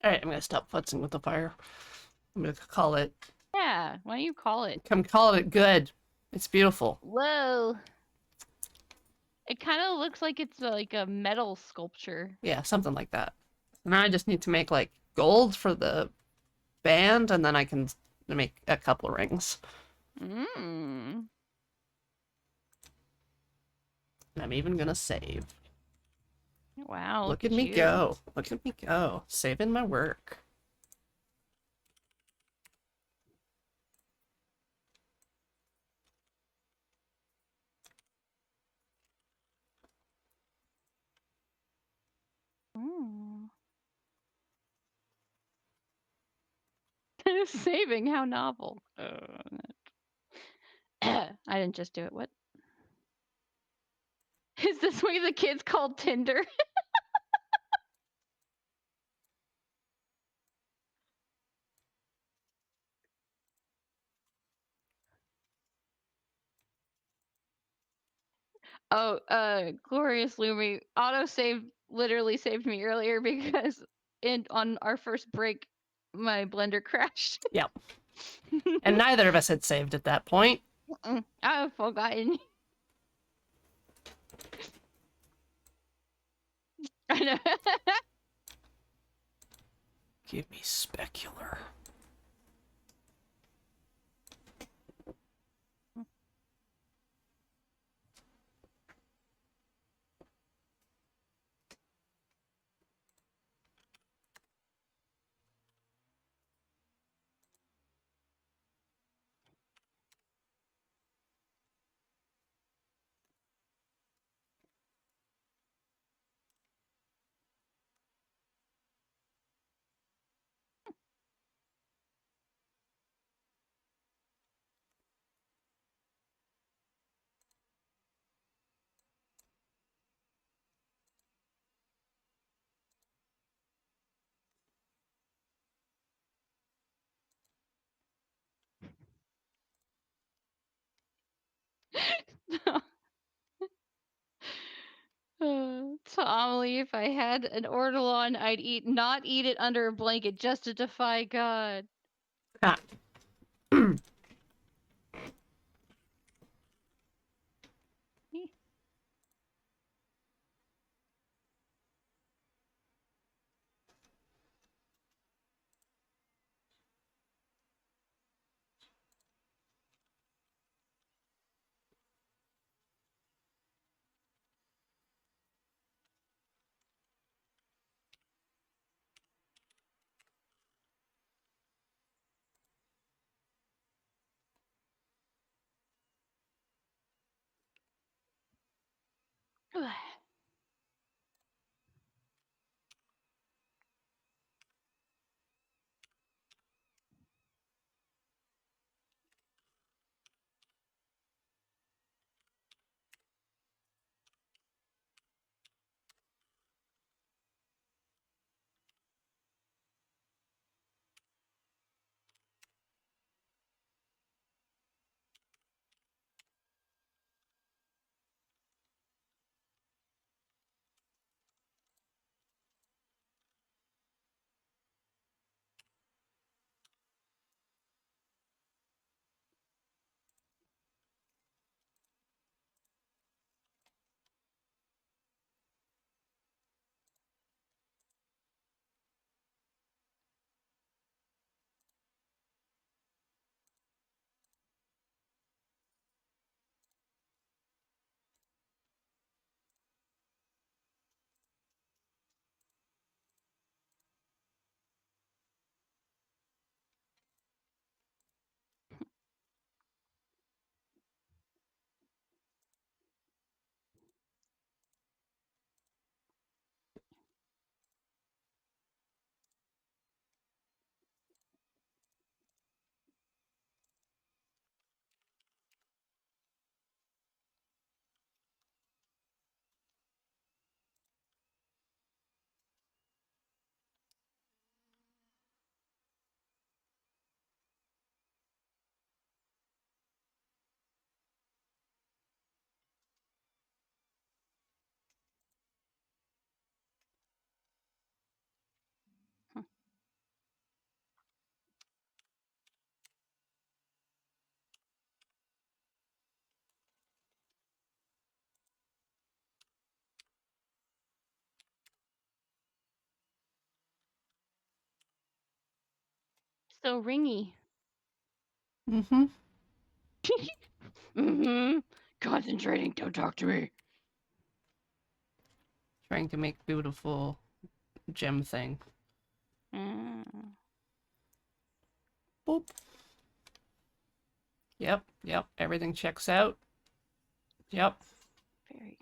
All right, I'm gonna stop futzing with the fire. I'm gonna call it. Yeah, why don't you call it? I'm calling it good. It's beautiful. Whoa. It kind of looks like it's like a metal sculpture. Yeah, something like that. And now I just need to make like gold for the band, and then I can make a couple rings. Mmm. And I'm even gonna save. Wow. Look at me you. go. Look at me go. Saving my work. Mm. Saving, how novel. I didn't just do it. What? Is this what the kids called Tinder? Oh, Glorious Lumi autosave literally saved me earlier because on our first break, my blender crashed. Yep. And neither of us had saved at that point. I've forgotten. I know. Give me specular. Tomly, if I had an Ortolan, I'd not eat it under a blanket just to defy God. Ah. So ringy. Mm-hmm. Mm-hmm. Concentrating. Don't talk to me. Trying to make beautiful gem thing. Mm. Boop. Yep, yep. Everything checks out. Yep. Very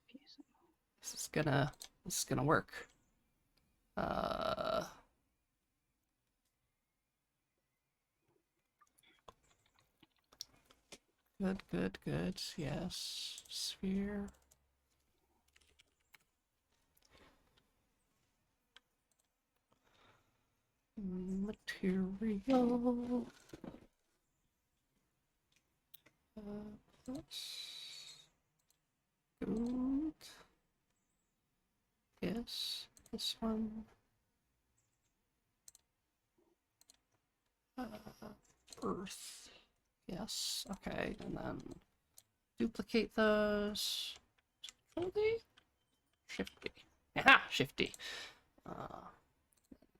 confusing. This is gonna work. Uh Good, good, good. Yes. Sphere. Material. Plus. Good. Yes. This one. Earth. Yes. Okay. And then duplicate those. Control D? Shift D. Aha! Shift D.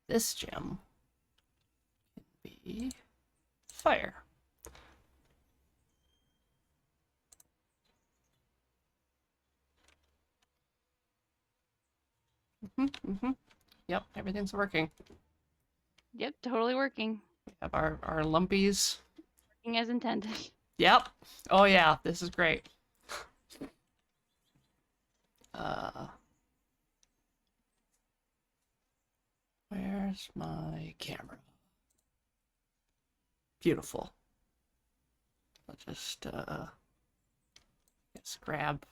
This gem can be fire. Yep, everything's working. Yep, totally working. We have our lumpies. Working as intended. Yep. Oh yeah, this is great. Where's my camera? Beautiful. I'll just grab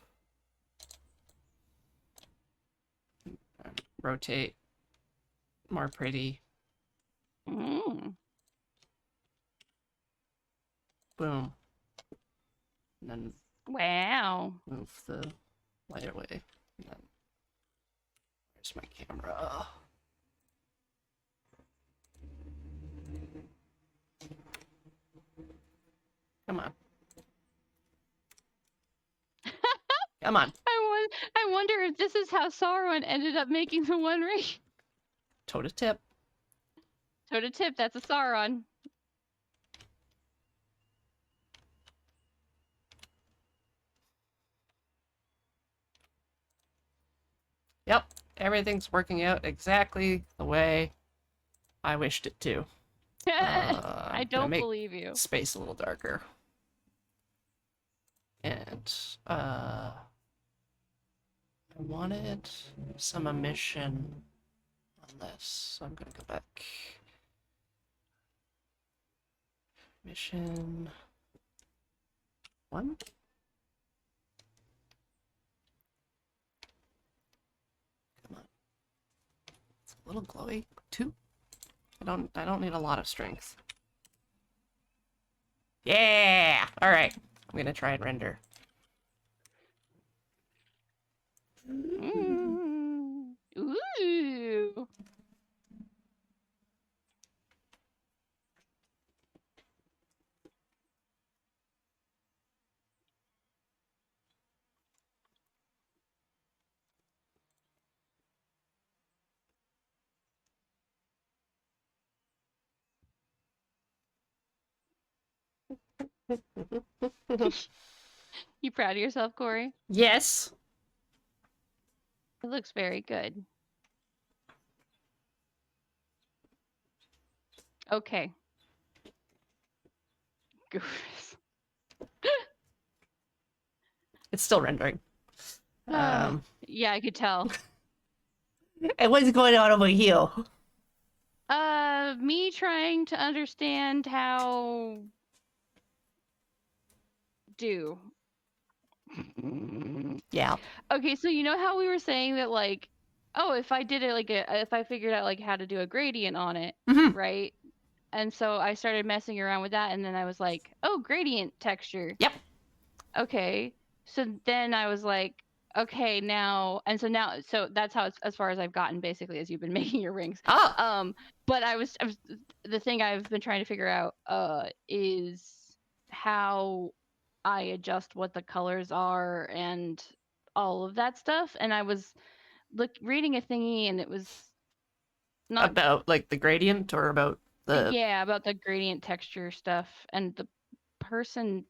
and rotate. More pretty. Mm. Boom. And then Wow. move the light away. And then where's my camera? Come on. Come on. I wonder if this is how Sauron ended up making the One Ring. Toe to tip. Toe to tip, that's a Sauron. Yep, everything's working out exactly the way I wished it to. I Gonna don't make believe you. space a little darker. And I wanted some emission on this, so I'm gonna go back. Mission 1. Come on. It's a little glowy. 2. I don't need a lot of strength. Yeah! Alright. I'm gonna try and render. Mm. Ooh. You proud of yourself, Corey? Yes! It looks very good. Okay. Goofus. It's still rendering. Yeah, I could tell. And what's going on over here? Me trying to understand how do. Yeah. Okay, so you know how we were saying that like, oh, if I did it like if I figured out like how to do a gradient on it, Mhm. right? And so I started messing around with that, and then I was like, oh, gradient texture. Yep. Okay. So then I was like, okay, now, and so that's how it's as far as I've gotten basically as you've been making your rings. Oh. But I was the thing I've been trying to figure out is how I adjust what the colors are and all of that stuff. And I was reading a thingy, and it was not About like the gradient or about Yeah, about the gradient texture stuff, and the person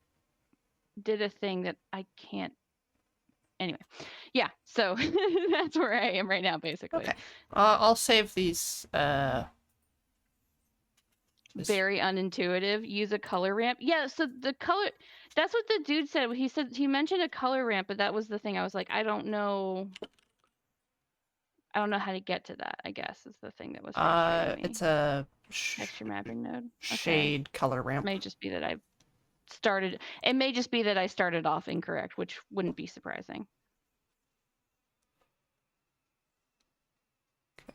did a thing that I can't. Anyway, yeah. So that's where I am right now, basically. Okay. I'll save these. This- Very unintuitive. Use a color ramp. Yeah. So the color. That's what the dude said. He said he mentioned a color ramp, but that was the thing. I was like, I don't know. I don't know how to get to that. I guess is the thing that was frustrating me. It's a Texture mapping node. Okay. shade color It ramp. may just be that I started. It may just be that I started off incorrect, which wouldn't be surprising.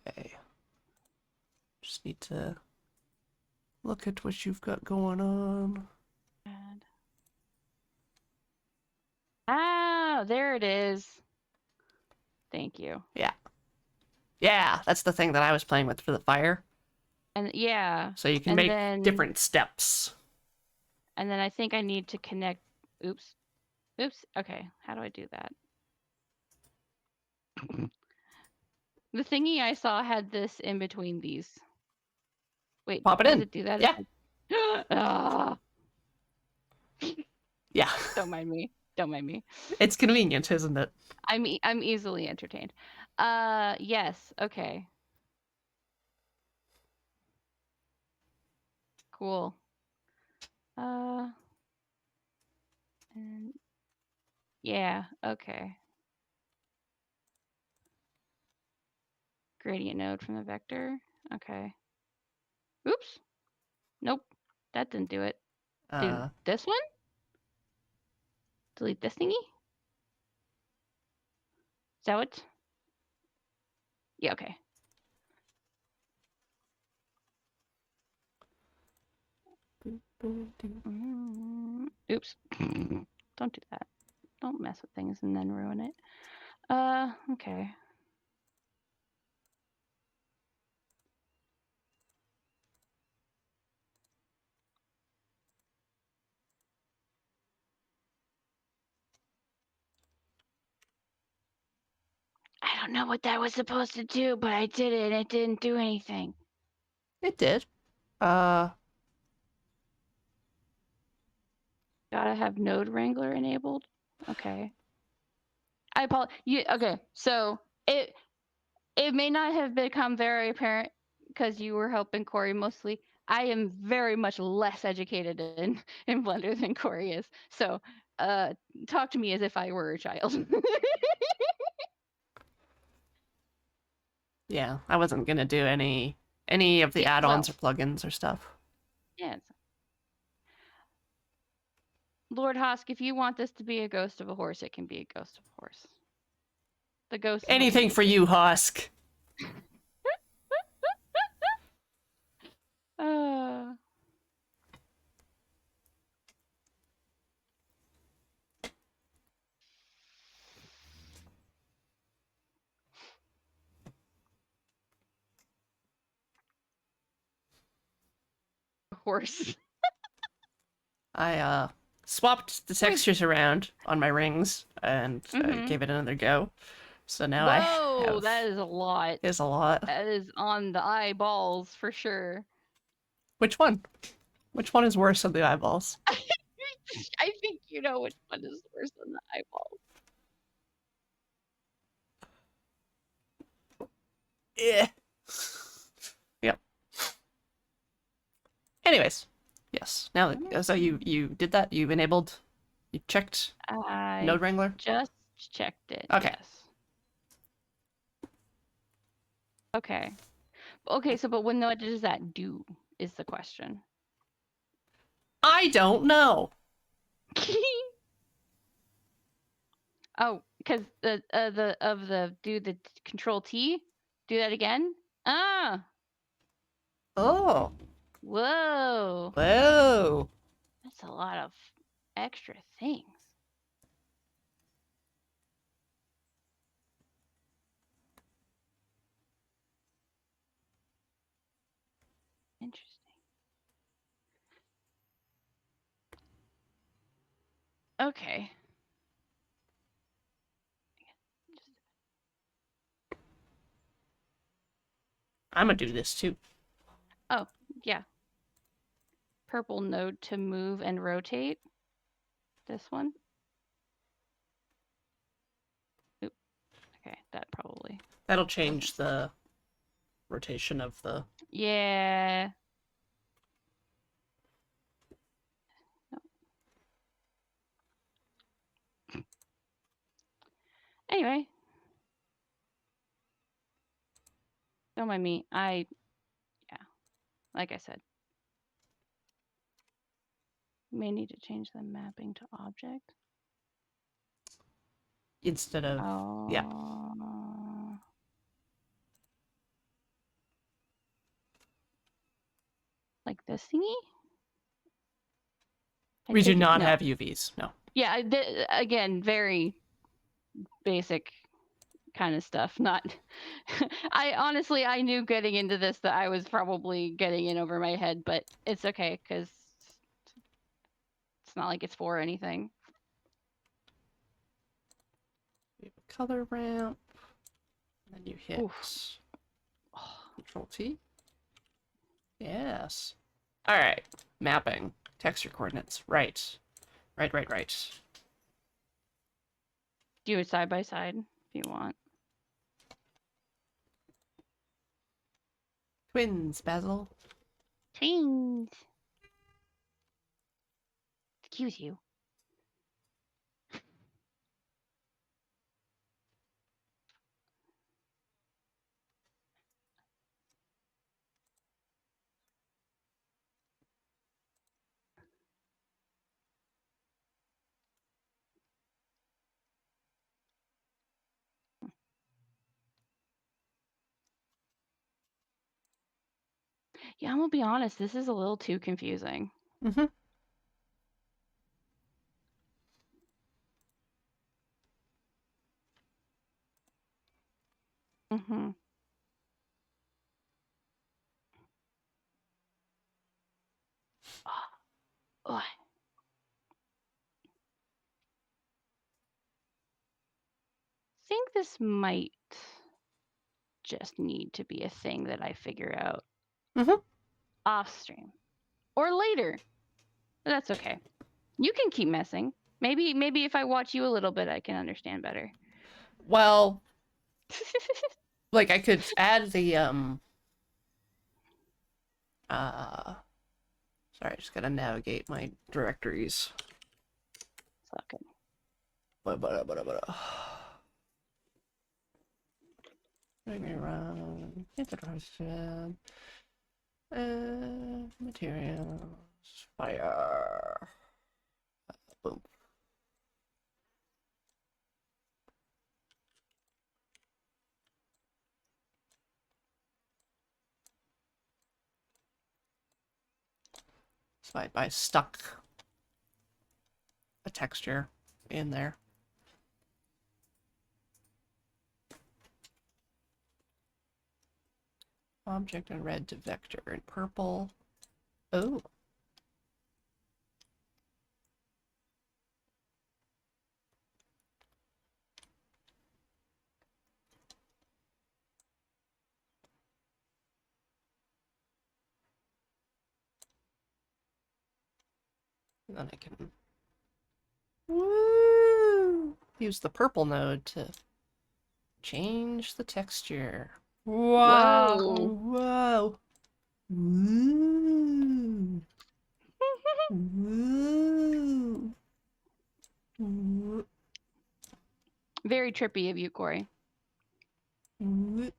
Okay. Just need to look at what you've got going on. Ah, there it is. Thank you. Yeah, that's the thing that I was playing with for the fire. And yeah. So you can And make then- different steps. And then I think I need to connect. Oops. Oops. Okay. How do I do that? The thingy I saw had this in between these. Wait. Pop it does in. it do that? Yeah. Ah, Yeah. don't mind me. Don't mind me. It's convenient, isn't it? I'm easily entertained. Yes. Okay. Cool. And yeah. Okay. Gradient node from the vector. Okay. Oops. Nope. That didn't do it. Do this one? Delete this thingy? Is that what? Yeah, okay. Oops. Don't do that. Don't mess with things and then ruin it. Okay. I don't know what that was supposed to do, but I did it and it didn't do anything. It did. Gotta have Node Wrangler enabled. Okay. I apologize. Okay, so it may not have become very apparent because you were helping Corey mostly. I am very much less educated in Blender than Corey is. So talk to me as if I were a child. Yeah, I wasn't gonna do any of the Yeah, add-ons well. or plugins or stuff. Yeah. Lord Hosk, if you want this to be a ghost of a horse, it can be a ghost of a horse. The ghost. Anything for you, Husk. Horse. I swapped the textures around on my rings and Mhm. gave it another go. So now Whoa, I have that is a lot. is a lot. That is on the eyeballs for sure. Which one? Which one is worse on the eyeballs? I think you know which one is worse than the eyeballs. Yeah. Yep. Anyways, yes. Now, so you did that. You enabled. You checked I Node Wrangler. just checked it. Okay. Yes. Okay. Okay. So, but what does that do? Is the question. I don't know. Oh, because the do the Control T, do that again. Ah. Oh. Whoa. Whoa. That's a lot of extra things. Interesting. Okay. I'm gonna do this too. Oh, yeah. purple node to move and rotate. This one. Oop. Okay, that probably. That'll change the rotation of the... Yeah. No. Anyway. Don't mind me. Yeah. Like I said. May need to change the mapping to object. Instead of... Oh. Yeah. Like this thingy? I We do take it- not no. have UVs, no. Yeah, again, very basic kind of stuff. Not. I knew getting into this that I was probably getting in over my head, but it's okay because it's not like it's for anything. We have a color ramp. And then you hit Oof. Control T. Yes. All right. Mapping. Texture coordinates. Right. Right. Do it side by side if you want. Twins, Basil. Twins. Excuse you. Yeah, I'm gonna be honest, this is a little too confusing. Mm-hmm. Mm-hmm. Oh. Think this might just need to be a thing that I figure out Mhm. off stream or later. But that's okay. You can keep messing. Maybe if I watch you a little bit, I can understand better. Well, like I could add the sorry, I just gotta navigate my directories. Suck it. Moving around, introduction, materials, fire, boom. So I stuck a texture in there. Object in red to vector in purple. Oh. And then I can use the purple node to change the texture. Wow. Whoa. Whoa. Ooh. Ooh. Ooh. Very trippy of you, Corey. Ooh.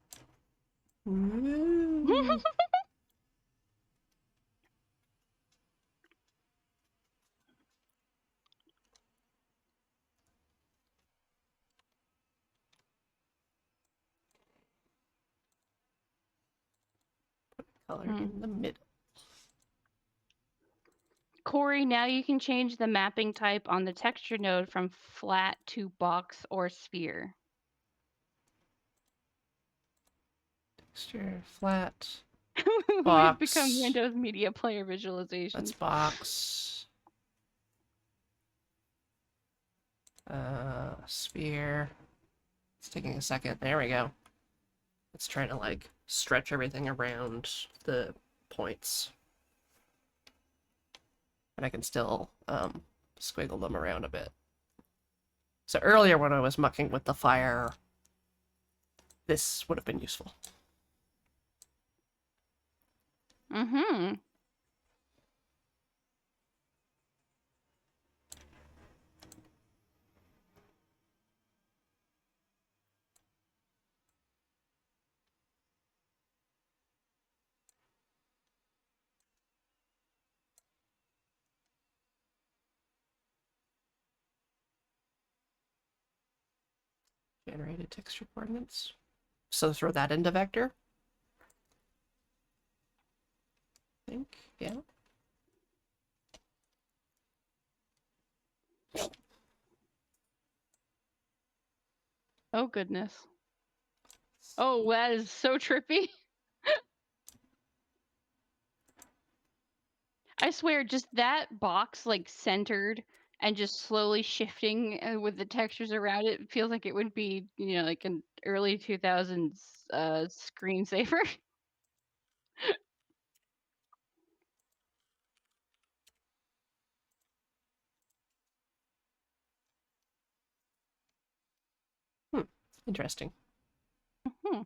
Ooh. Color in the middle. Corey, now you can change the mapping type on the texture node from flat to box or sphere. Texture, flat. We've Box. become Windows Media Player visualization. That's box. Sphere. It's taking a second. There we go. It's trying to like stretch everything around the points. And I can still squiggle them around a bit. So earlier when I was mucking with the fire, this would have been useful. Mm-hmm. Generated texture coordinates. So throw that into vector. I think, yeah. Oh, goodness. Oh, that is so trippy. I swear, just that box, like, centered and just slowly shifting with the textures around it feels like it would be, you know, like an early 2000s screensaver. Interesting. Hmm.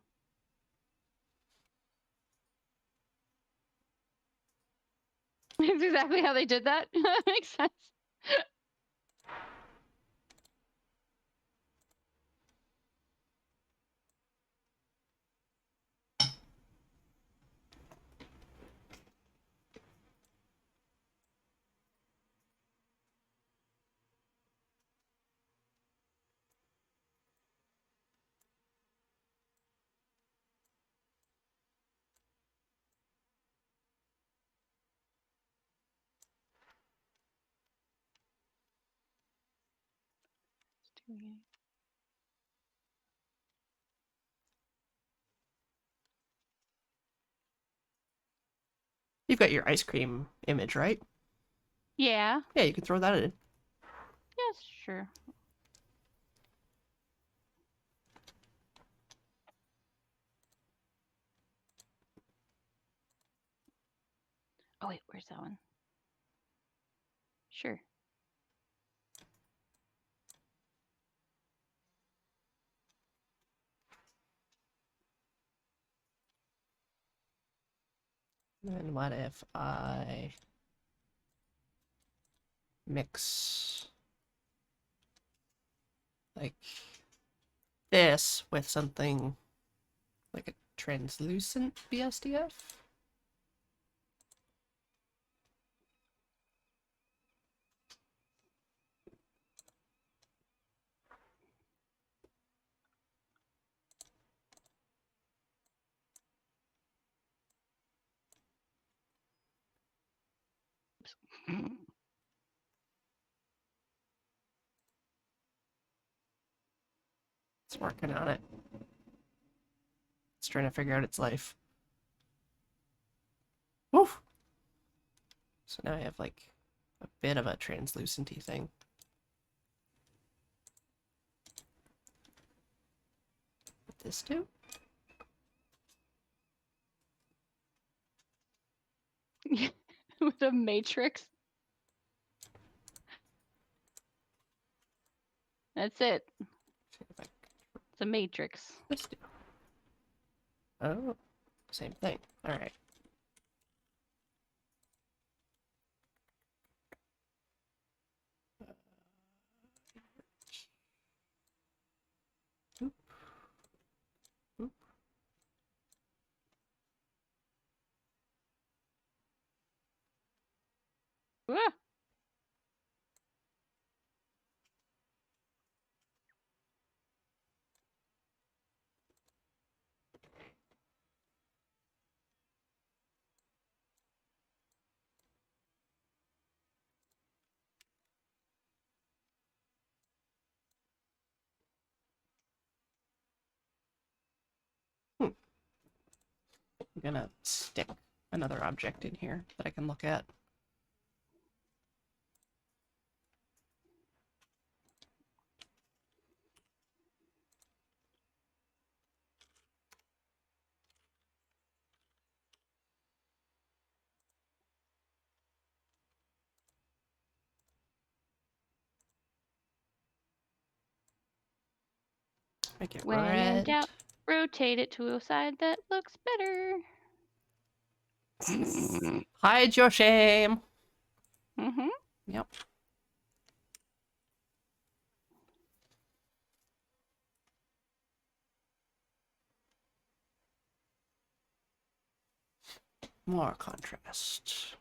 That's exactly how they did that. That makes sense. You've got your ice cream image, right? Yeah. Yeah, you can throw that in. Yes, sure. Oh, wait, where's that one? Sure. And what if I mix like this with something like a translucent BSDF? It's working on it. It's trying to figure out its life. Woof! So now I have like a bit of a translucenty thing. What this do? With a matrix. That's it. See if I can It's a matrix. this do. Oh, same thing. All right. Oop, oop. Ah! I'm gonna stick another object in here that I can look at. Make it When in red. doubt, rotate it to a side that looks better. Hide your shame. Mm-hmm. Yep. More contrast.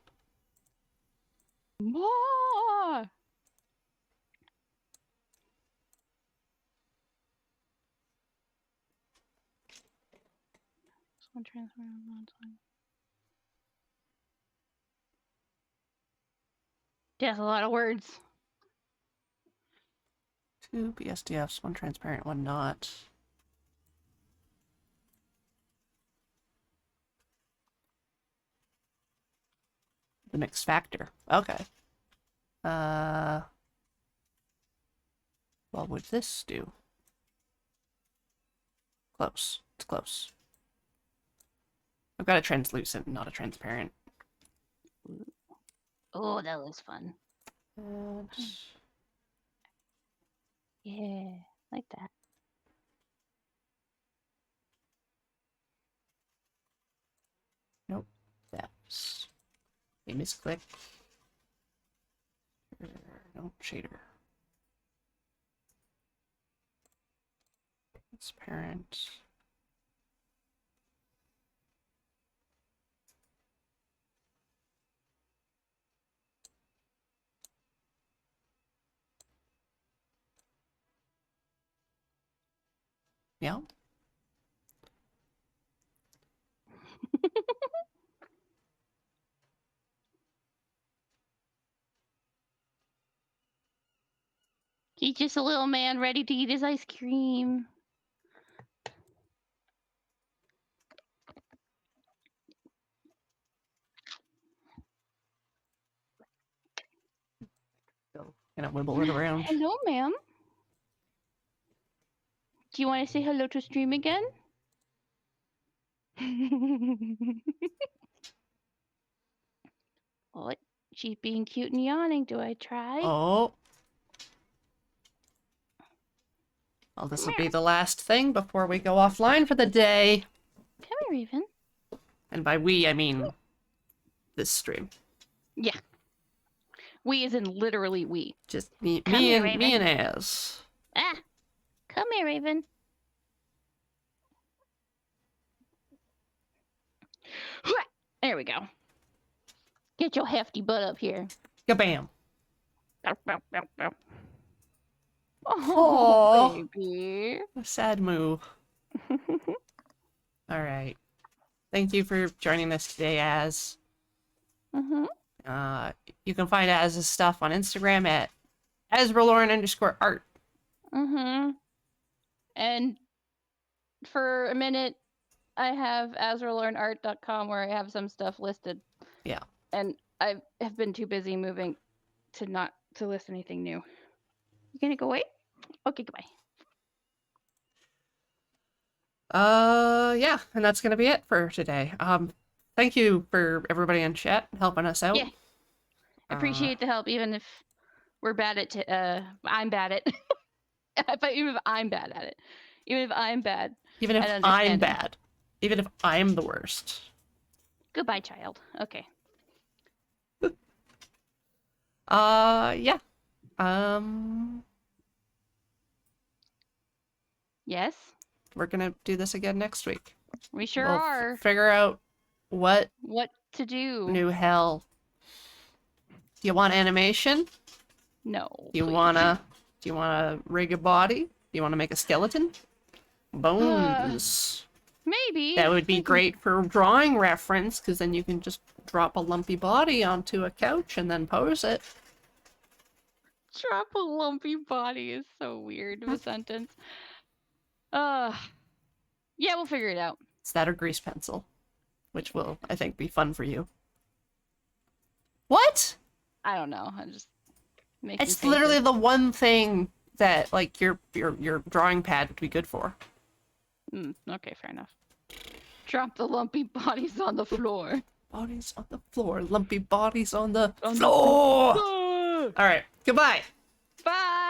More. This one transfer on one side. That's a lot of words. 2 BSDFs, 1 transparent, 1 not. The mixed factor. Okay. What would this do? Close. It's close. I've got a translucent, not a transparent. Oh, that looks fun. And Yeah, like that. nope. That's a misclick. No shader. Transparent. Yeah. He's just a little man ready to eat his ice cream. Go. Gonna wibble it around. Hello, ma'am. Do you want to say hello to stream again? Oh, she's being cute and yawning. Do I try? Oh. Well, this will be the last thing before we go offline for the day. Come here, Raven. And by we, I mean this stream. Yeah. We as in literally we. Just me, Come here, me Raven. and Az. Ah! Come here, Raven. There we go. Get your hefty butt up here. Kabam. Oh, Aw. baby. A sad move. All right. Thank you for joining us today, Az. Mm-hmm. You can find Az's stuff on Instagram at @EzraLauren_art. Mm-hmm. And for a minute, I have AzraLaurenArt.com where I have some stuff listed. Yeah. And I have been too busy moving to not to list anything new. You gonna go away? Okay, goodbye. Yeah, and that's gonna be it for today. Thank you for everybody in chat helping us out. Yeah. Appreciate the help, even if we're bad at. I'm bad at. Even if I'm bad at it, even if I'm bad. Even if at I'm understanding. bad. Even if I'm the worst. Goodbye, child. Okay. Yeah. Yes, We're gonna do this again next week. we sure We'll are. figure out what What to do? new hell. Do you want animation? No. Do you please. wanna rig a body? Do you wanna make a skeleton? Bones. Maybe. That would be great for drawing reference, because then you can just drop a lumpy body onto a couch and then pose it. Drop a lumpy body is so weird of a sentence. Yeah, we'll figure it out. It's that or grease pencil, which will, I think, be fun for you. What? I don't know. I'm just making. It's literally the one thing that, like, your drawing pad would be good for. Okay, fair enough. Drop the lumpy bodies on the floor. Bodies on the floor, lumpy bodies on the On the floor. floor. All right, goodbye. Bye.